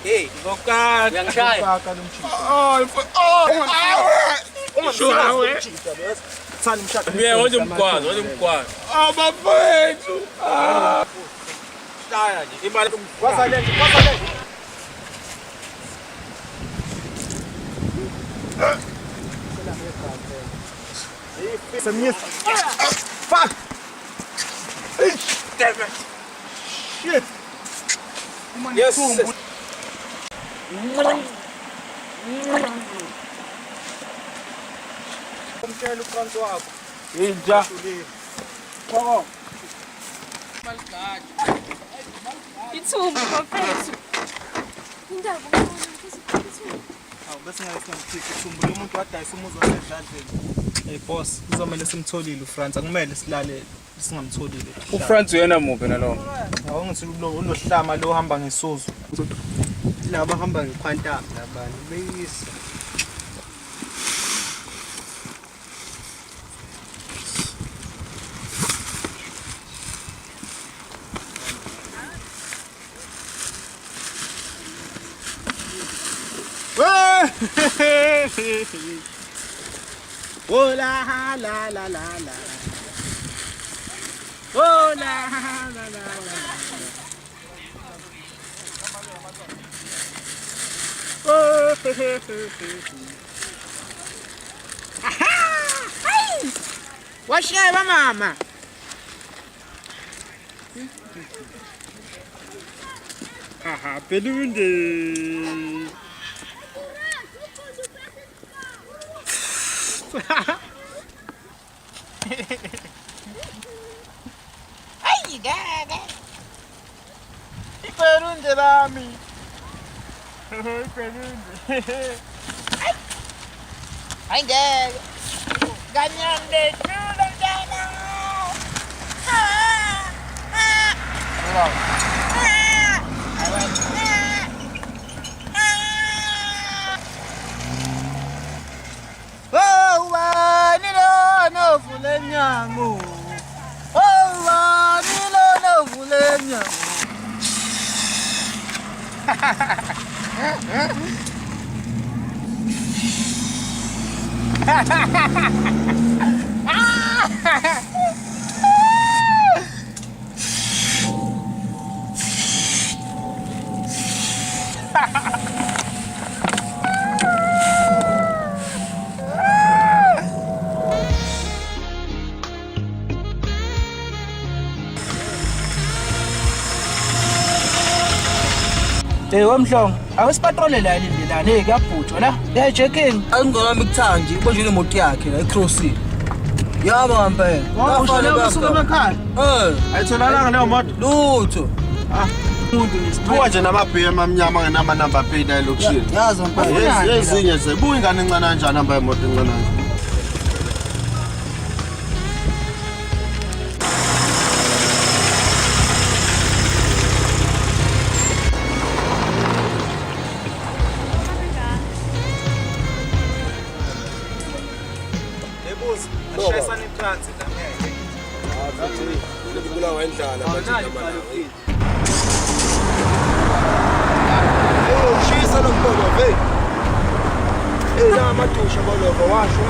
Hey, uzokaka. Uyangishaya. Uzokaka lo mthithe. Thani mshaka. Mie wonke umgwazi. Abafethu. Shaya nje. Imali kwazale. Fuck! Damn it! Shit! Yes. Umtshela uFrance wakho. Inja. Qoko. Ithumbu bafethu. Indaba Awu bese ngiyasikhipha ithumbu lo muntu wadayisa umuzi wasedladleni. Hey boss, kuzomela simtholile uFrance, akumele silalele singamtholile. uFrance uyena muphi nalo? Hawu ngithi unohlama lo hamba ngesuzu. laba hamba ngequantum labantu beyisa. Oh la la la la la. Oh la la la la. Oh he he he. Hey! Washeba mama. Haha, Belunde. Ay, gaga. Iperunde lami. Iperunde. Ay, gaga. Ganyande chulo jana. Oh, wanilo no fulenyangu. Oh, wanilo no fulenyangu. Hey wamhlongo, awesipatrole la indlela hey kuyabhutshwa la. Yeah checking. Angingami kuthandi, konje imoto yakhe la ecrossing. Yaba ngempela. Ushona usuka emakhaya. Ayitholanga leyo moto. Lutho. Umuntu Buka nje nama-BM amnyama ngenama number plate ayelokishini. Yazi ngempela. Ezinye zibuya ingane encane kanjani hamba imoto encane kanje. Ashayisana iphansi la ngeke. Ngibulawa indlala manje namanje. Shisa lokubona ve. La amadusha boloko washo.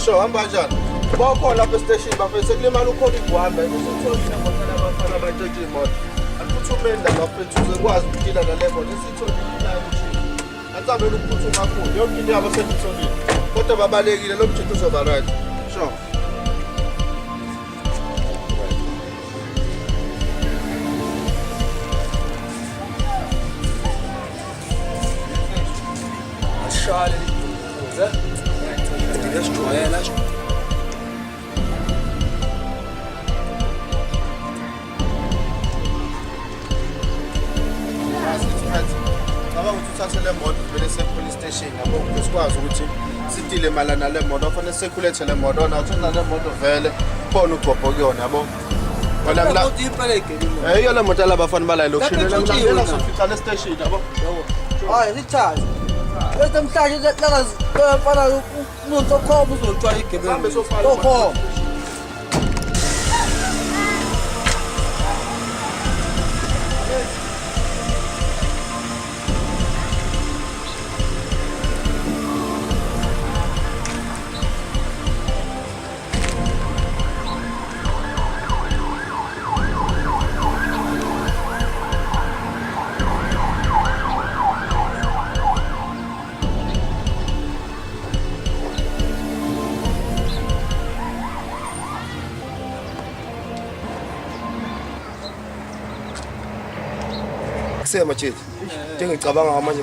sure hamba kanjani bakhona lapha estation bafese kulimala ukhona igwamba esitholile ngoba abafana abatshetshe imoto aphuthumeni la bafethu uzekwazi ukudila nale moto esitholile la nje asamele ukuphuthuma kakhulu yonke into yabo sengitholile kodwa babalekile lo mthetho uzoba right sure ashale ukuze ngiyasijwayela ngaba ukuthi uthathe le moto vele se-police station yabo ukuthi sikwazi ukuthi sidile malana le moto afanele sekulethe le moto na uthatha le moto vele khona ugobho kuyona yabo iyo le moto labafana balayo lokushini sofica le station yabo hayi lithathe namhlanje lakazifana umuntu okhomba uzotshwala igebengu okhomba kusema chithi ngicabanga manje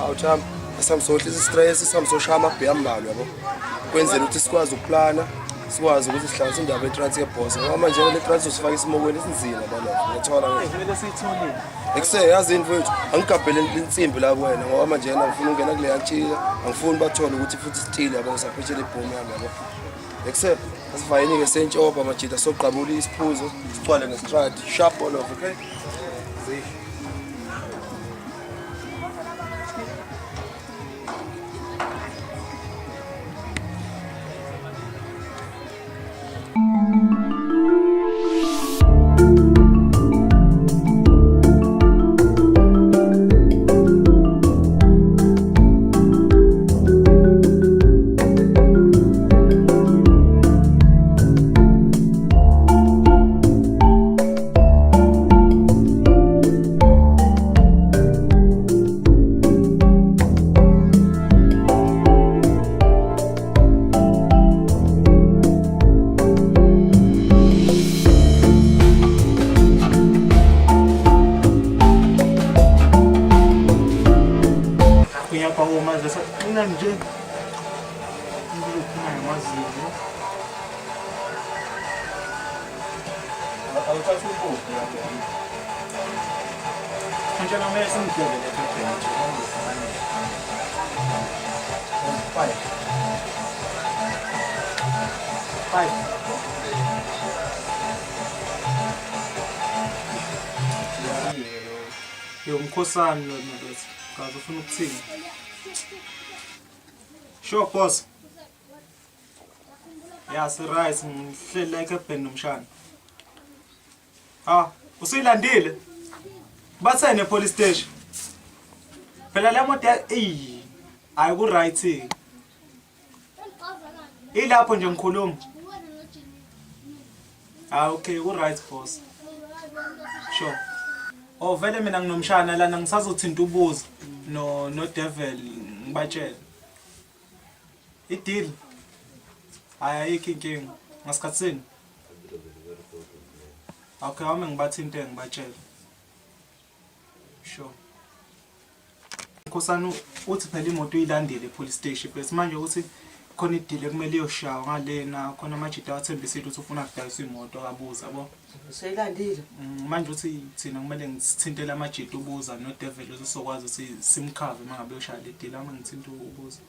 awuthamba asamsohlisa istress samsoshaya amabhe ambalwa yabo kwenzela ukuthi sikwazi ukuplana sikwazi ukuthi sihlanganise indaba yetrans yeboss ngoba manje le trans usifaka isimokweni esinzima balo ngithola vele siyitholile yazi mfowethu angigabhele insimbi la kuwena ngoba manje yena ngifuna ungena kule yantshila angifuni bathole ukuthi futhi stile yabo ngisaphethele ibhomu yami yabo asivayeni ke sentshopha majida soqabula isiphuzo sicwale ngestrad sharp all over okay Yomkhosana lo mabethu kaze ufuna ukuthini sure boss si right ngihleli like ebhen nomshana usilandile bathene police station phela le moto ayi ku right ilapho nje ngikhuluma okay ku right boss sure vele mina nginomshana lana ngisazothinta ubuzo no devil ngibatshela ideal ayikho inkinga ngasikhatsini okay ame ngibathinte ngibatshela sure Nkhosana uthi phela imoto uyilandile police station bese manje uthi khona idile kumele iyoshawa ngalena khona amajita athembisile ukuthi ufuna ukudayisa imoto akabuza yabo seyilandile manje uthi thina kumele ngithintele amajita ubuza no devil uzokwazi ukuthi simkhave mangabe ushaya le deal ama ngithinta ubuza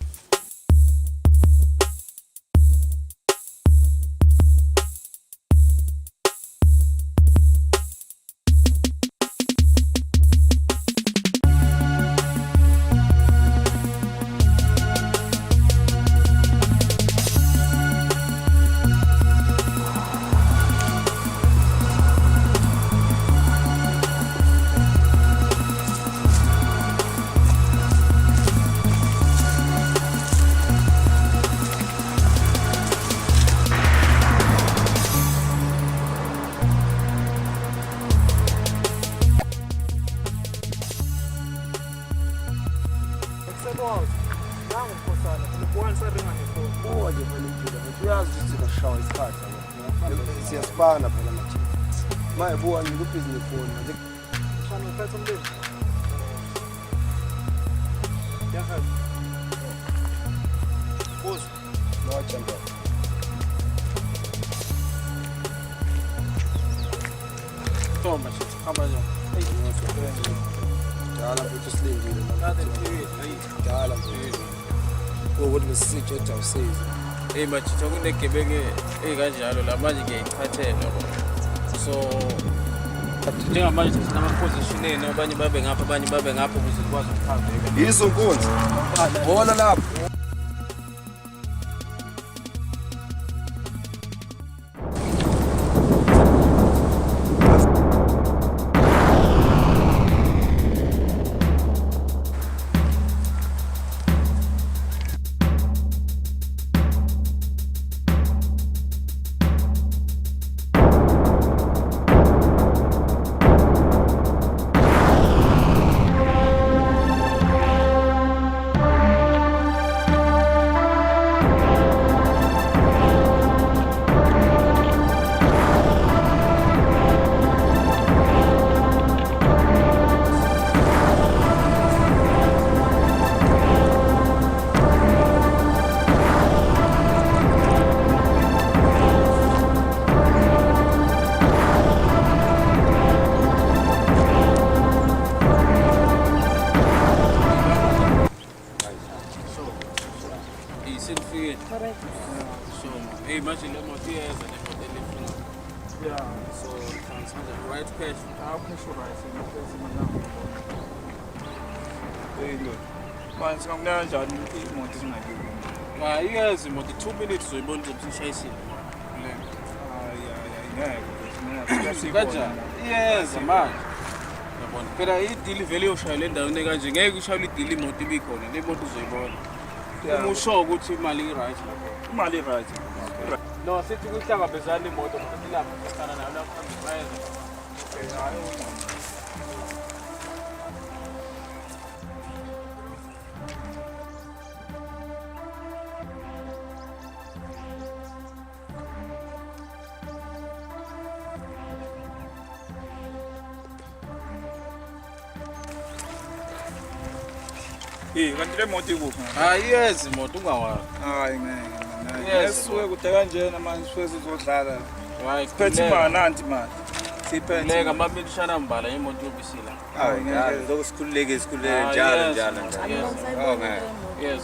siyasifana phela manje. Mayibuka nje kubhizinisi phone manje. Shana uphethe umlilo. Yaha. Boss, no champion. Toma, hamba nje. Dala mfuthu silindile Kade manje. nje. Dala mfuthu. Ukuthi besitsho ukuthi awusizi. Hey machitha kunegebenge ekanjalo la manje ngiyayiphathela. So njengamanje sinama-positioneni abanye babe ngapha abanye babe ngapha ukuze sikwazi ukuhambeka. Yiso Nkunzi. Hola lapho. So, hey, imagine le moto iyeza le moto elifuna. Yeah, so transfer Right cash. How pressurize Hey look. Manje ngikunika kanjani ukuthi imoto singayibi? Iyazi imoto 2 minutes uzoyibona ukuthi ishayisile. Ngeke kanjani? Iyeza manje. Yabona phela idili vele yoshaya le ndawo kanje ngeke ushayele idili imoto ibikhona le moto uzoyibona. Uma usho ukuthi imali i-right lapho. Imali i-right. No, sithi kuhlangabezana imoto futhi lapho sifana nayo lapho bayeza. Kanti le moto ikuphi? Yes, imoto ungawazi. Hayi ngeke. Yesuke kude kanjena manje sifuze sizodlala. Right. Phethe imali nanti manje. Siphethe. Leka mamilishana mbala imoto yobisila. Hayi ngeke. Zokusikhululeke njalo njalo. Oh ngeke. Yes.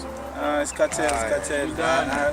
Isikhathela.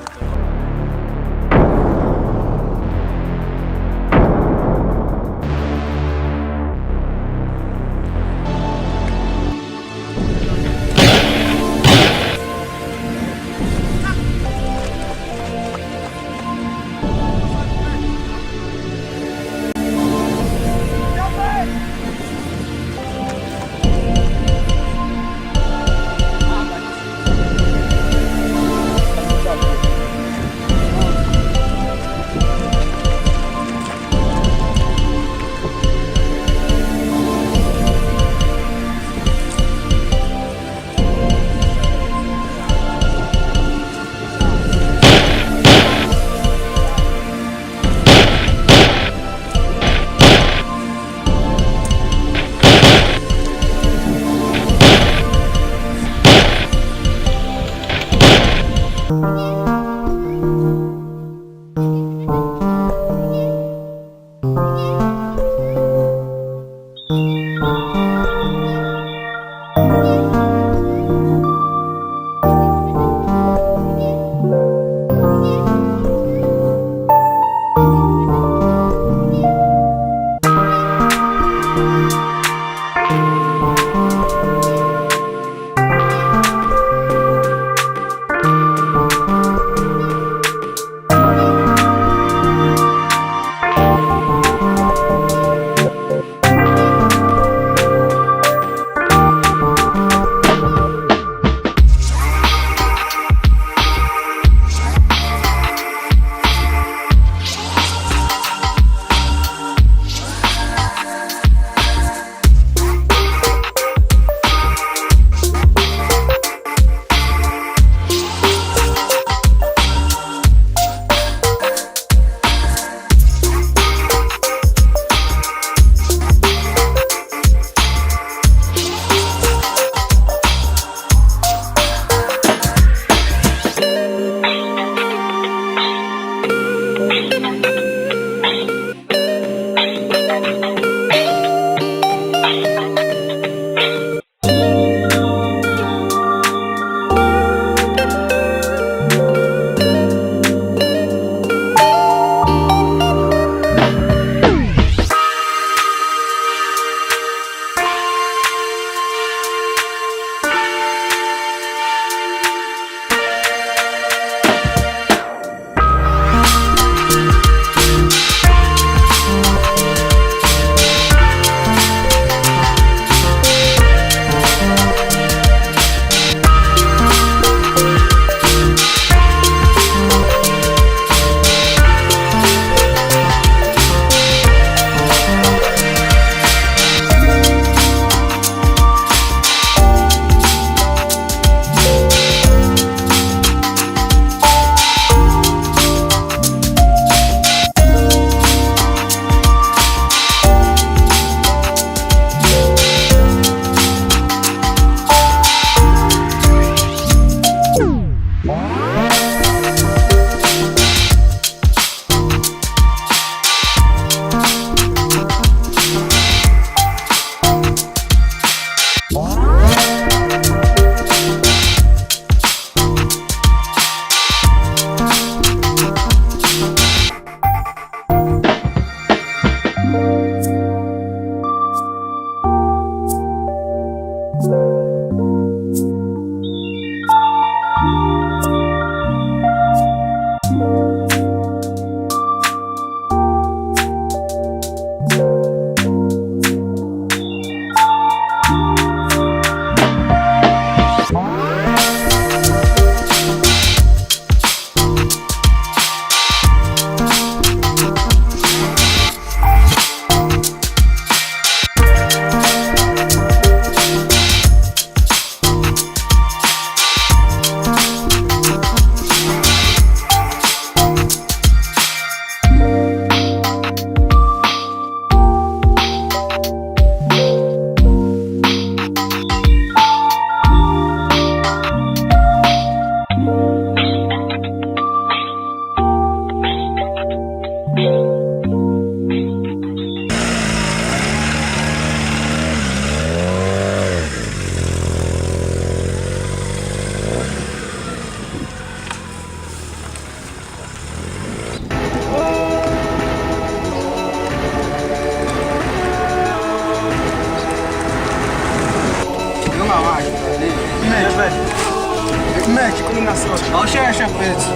Awusheshe mfethu.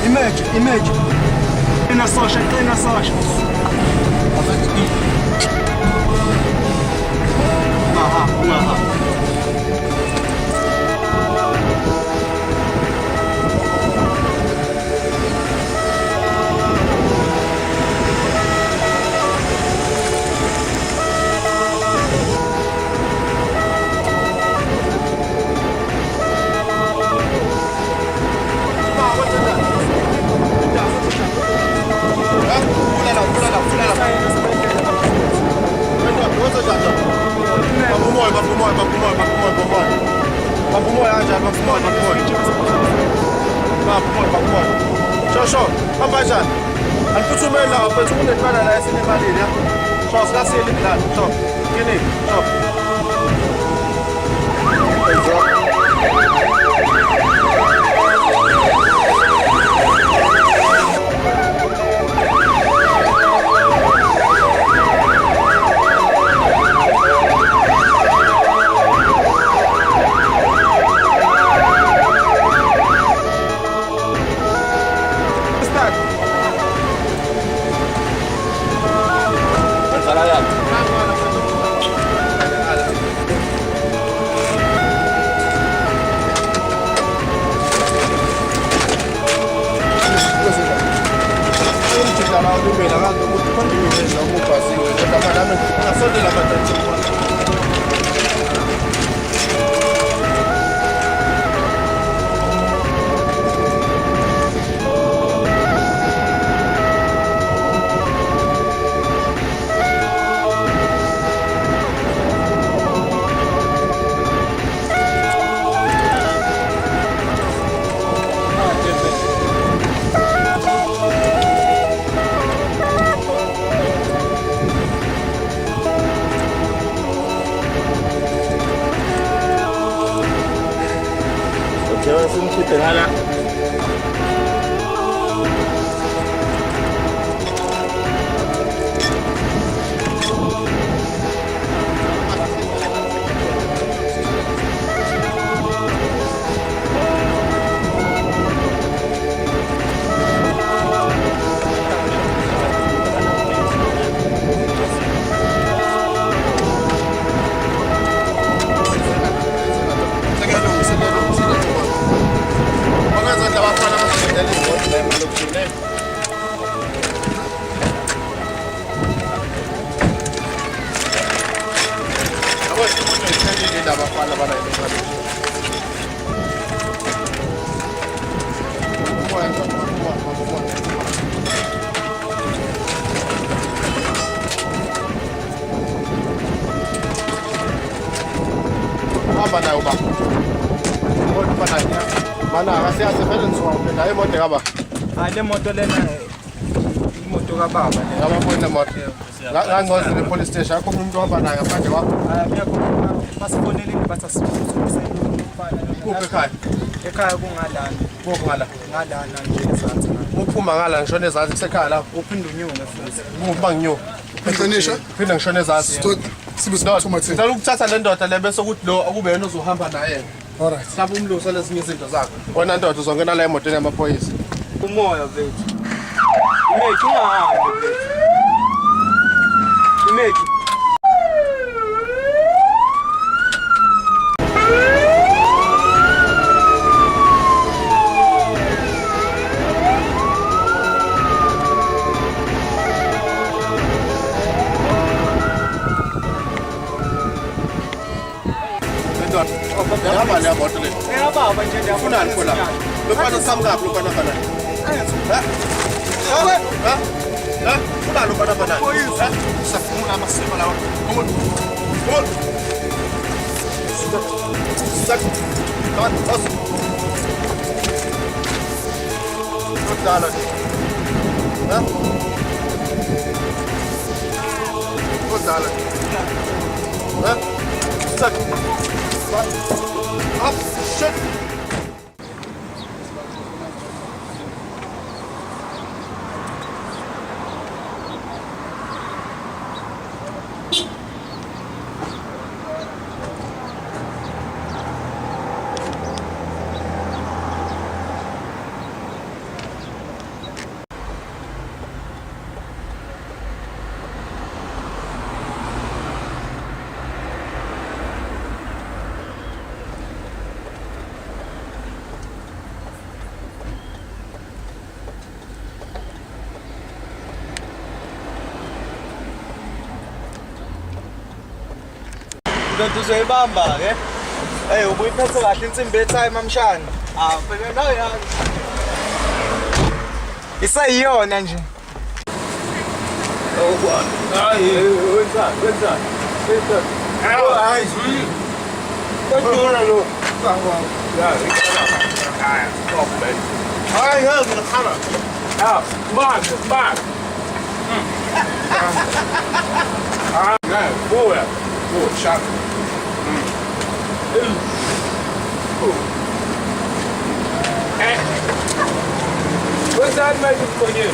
Image. Qina sosha. Aha. Shosho, hamba njani? Aliphuthumela la mfethu kunetwana la esinemalini ya. Sho sikasile ngilana. Sho. Kini? Sho. Le moto lena imoto kababa ngababona moto ngangozile epolice station akho umuntu ohamba naye ngaphandle kwakho basifoneleni bathi kuphi ekhaya kungalana ngalana nje ezansi uphuma ngala ngishona ezansi kusekhaya la uphinda unyunge futhi uma nginyuka Eqinisha phinda ngishona ezansi sibe sithuma thina ngicela ukuthatha le ndoda le bese ukuthi lo akube yena ozohamba naye alright mhlawumbe umluso lezinye izinto zakho wena ndoda uzongena la emotweni yamaphoyisa umoya bethu imeki ungahambi bethu imeki Ngihamba le moto le. Baba nje ndiyafuna khona. Lofana samkaphi lofana fana. Funa lofana fana. Safuna amasiko lawo. Come on. Stuck. Come on, boss. Good dollar. Good dollar. Stuck. Up, shit. ndoda uzoyibamba ke. Hey ubuyiphethe kahle insimbi etime amshana. Phela nayo yazi. Isayiyona nje. Oh bwana. Wenza. Hayi. Kodwa lo. Ya, stop man. Hayi yazi ngihamba. Back. Forward. Shot. What's that magic for you?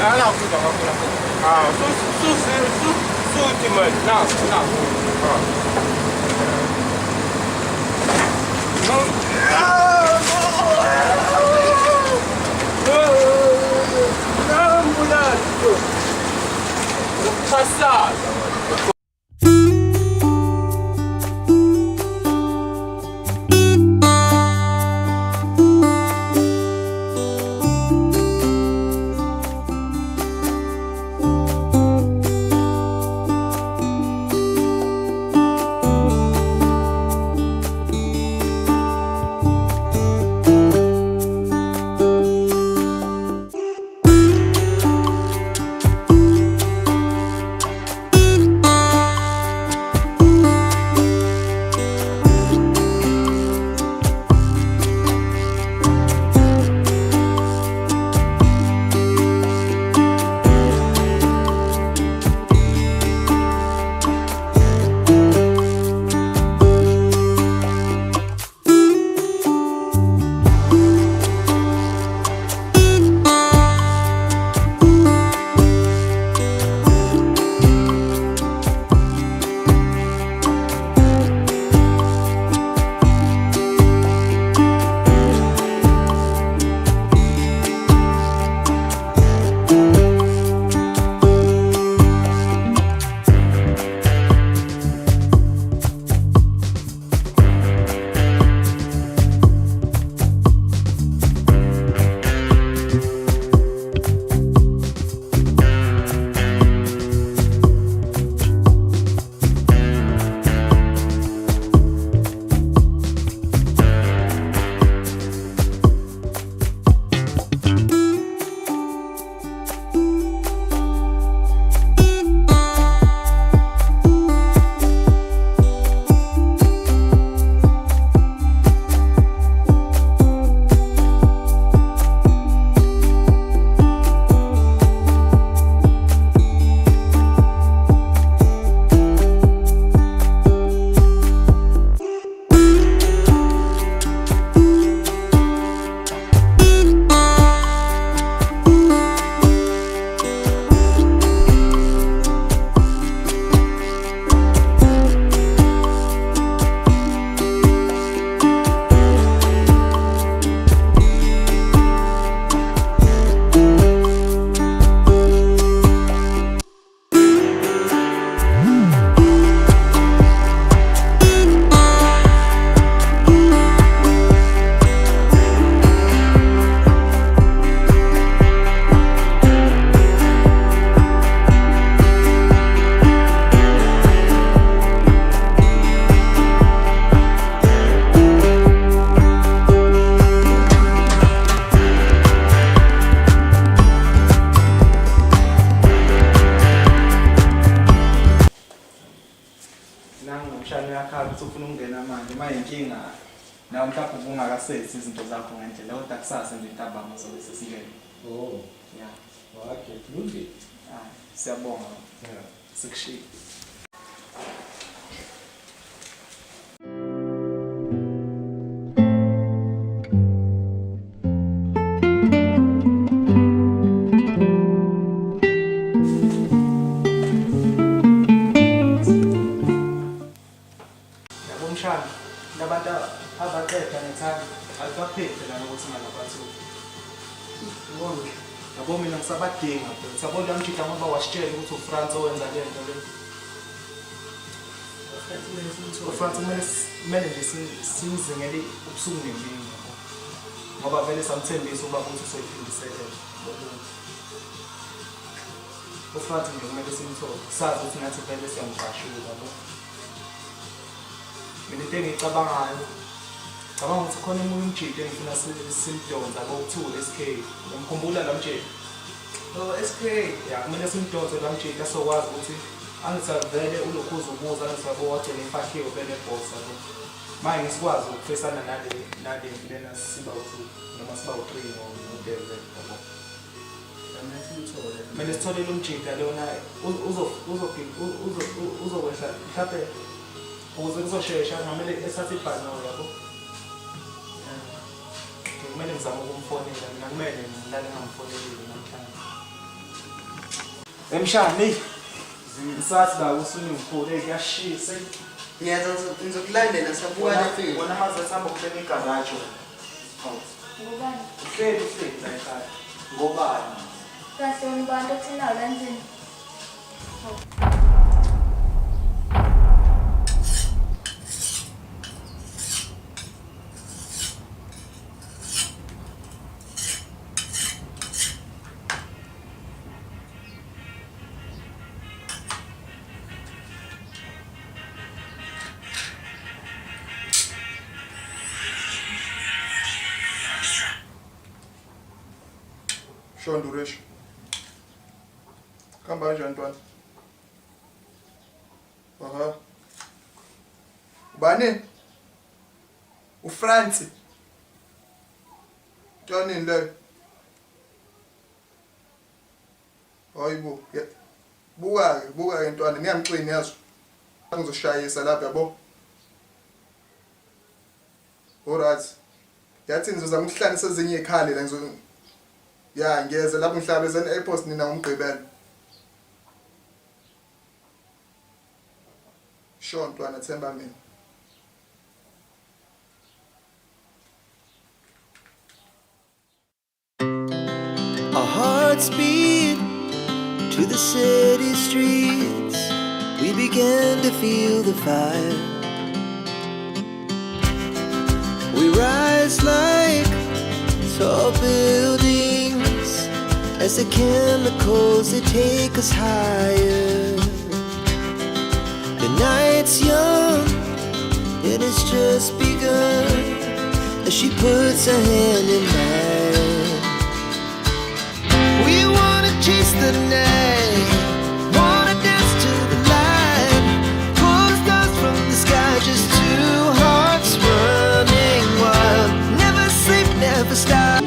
nawe mhlawumbe ubungakasethi izinto zakho ngendlela kodwa kusasa nje intabama sobe sesingene. Yeah. Okay, kulungile. Siyabonga. Sikushiya. Labantu abaqeda ngethanda alibaphephe lana ukuthi ngalabathu. Ngibona yabo mina ngisabadinga phela. Sabona ngitshida ngoba wasitshela ukuthi uFrance owenza le nto le. uFrance kumele nje simzingele ubusuku nemini ngoba vele samthembisa ukuba ukuthi usoyiphindisele. uFrance nje kumele simthole sazi ukuthi ngathi vele siyamqashula yabo. Mina into engiyicabangayo ngicabanga ukuthi khona emunye umjito engifuna simdonsa ko2 SK. Ngimkhumbula la mjito. SK ya kumele simdonse la mjito asokwazi ukuthi angisavele ulokhuza ubuza angisabo wagcina imfahliwe bene boss yabo. Manje ngisikwazi ukufesana nale lena siba u2 noma siba u3 ngoDeve yabo. Manje sithole lo mjito lona uzokwehla mhlawumbe ukuze kuzoshesha ngamele esathe ibhano yabo. Kumele ngizame ukumfonela mina kumele ngilale ngamfonelile namhlanje. Emshani ngisathi la usungikhule kuyashisa. Ngiyaza ngizokulandela sabuka lapha. Wona maze sihamba kubeka igaraji. Ngobani? Uhleli la ekhaya. Ngobani? Kahle ngibanda okuthina la endlini. Shondo Resh. Kamba kanjani ntwana? Aha. Bani? uFrance. Ntwanini le? Hayibo. Buka ntwana ngiyamcini yazo. Ngizoshayisa lapha yabo. Alright. Yathi ngizozama ukuhlanisa ezinye ikhali la ngizo ya ngiyeza lapho ngihlabezana airport nina ngomgqibelo. Sure ntwana themba mina. Our hearts beat to the city streets. We began to feel the fire. We rise like tall buildings as the chemicals they take us higher. The night's young, it has just begun as she puts her hand in mine. We wanna chase the night, wanna dance to the light, pull the stars from the sky, just two hearts running wild. Never sleep, never stop.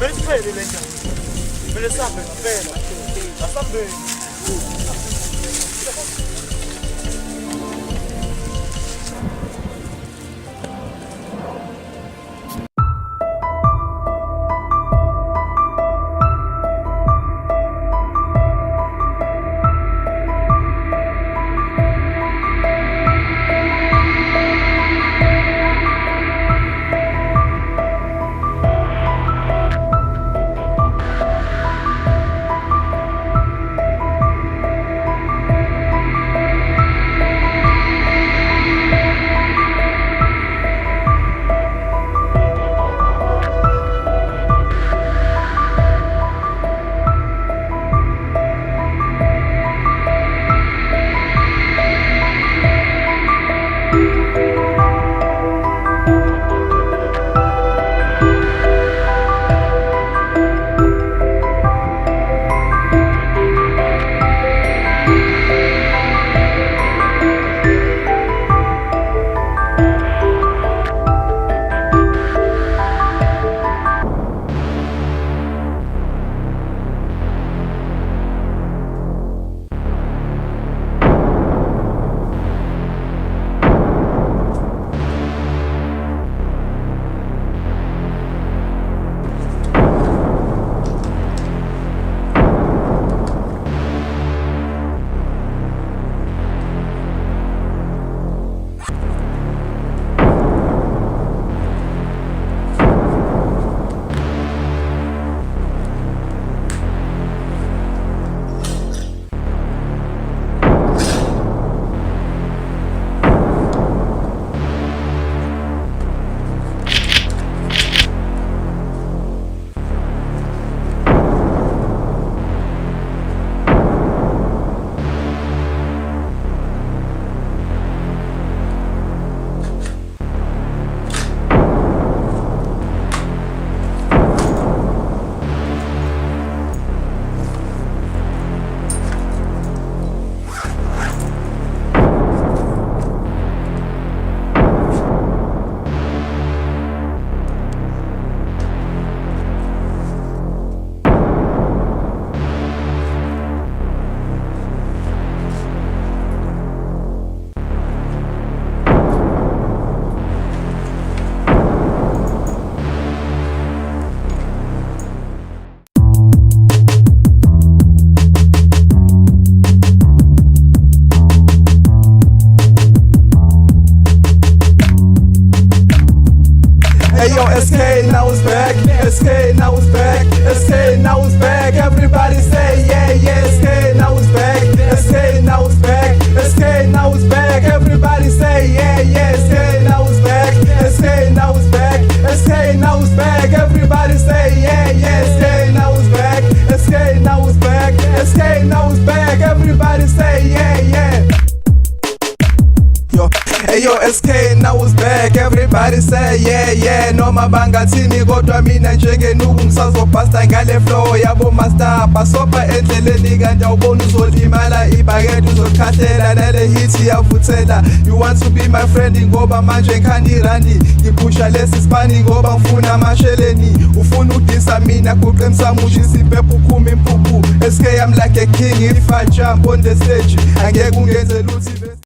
Kumele siphele le ndaba. Kumele sihambe ngempela. Asambeni. SK now is back, SK now is back, SK now is back. Everybody say yeah, yeah, SK now is back, SK now is back, SK now is back. Everybody say yeah, yeah, SK now is back, SK now is back, SK now is back. Everybody say yeah, yeah, SK now is back, SK now is back, SK now is back. Everybody say yeah, yeah. Yo, SK now is back, everybody say yeah, yeah. Noma bangathini kodwa mina njengenuku ngisazobhasta ngale flow yabo master. Basopa endleleni kanti awubona uzolimala ibhakethi uzokhahlela nale hit yavuthela. You want to be my friend ngoba manje ngikhanda irandi. Ngiphusha lesi spani ngoba ngifuna amasheleni. Ufuna udisa mina kuqinisa mushisa impepho ukhuma impuphu. SK I'm like a king if I jump on the stage. Angeke ungenze lutho.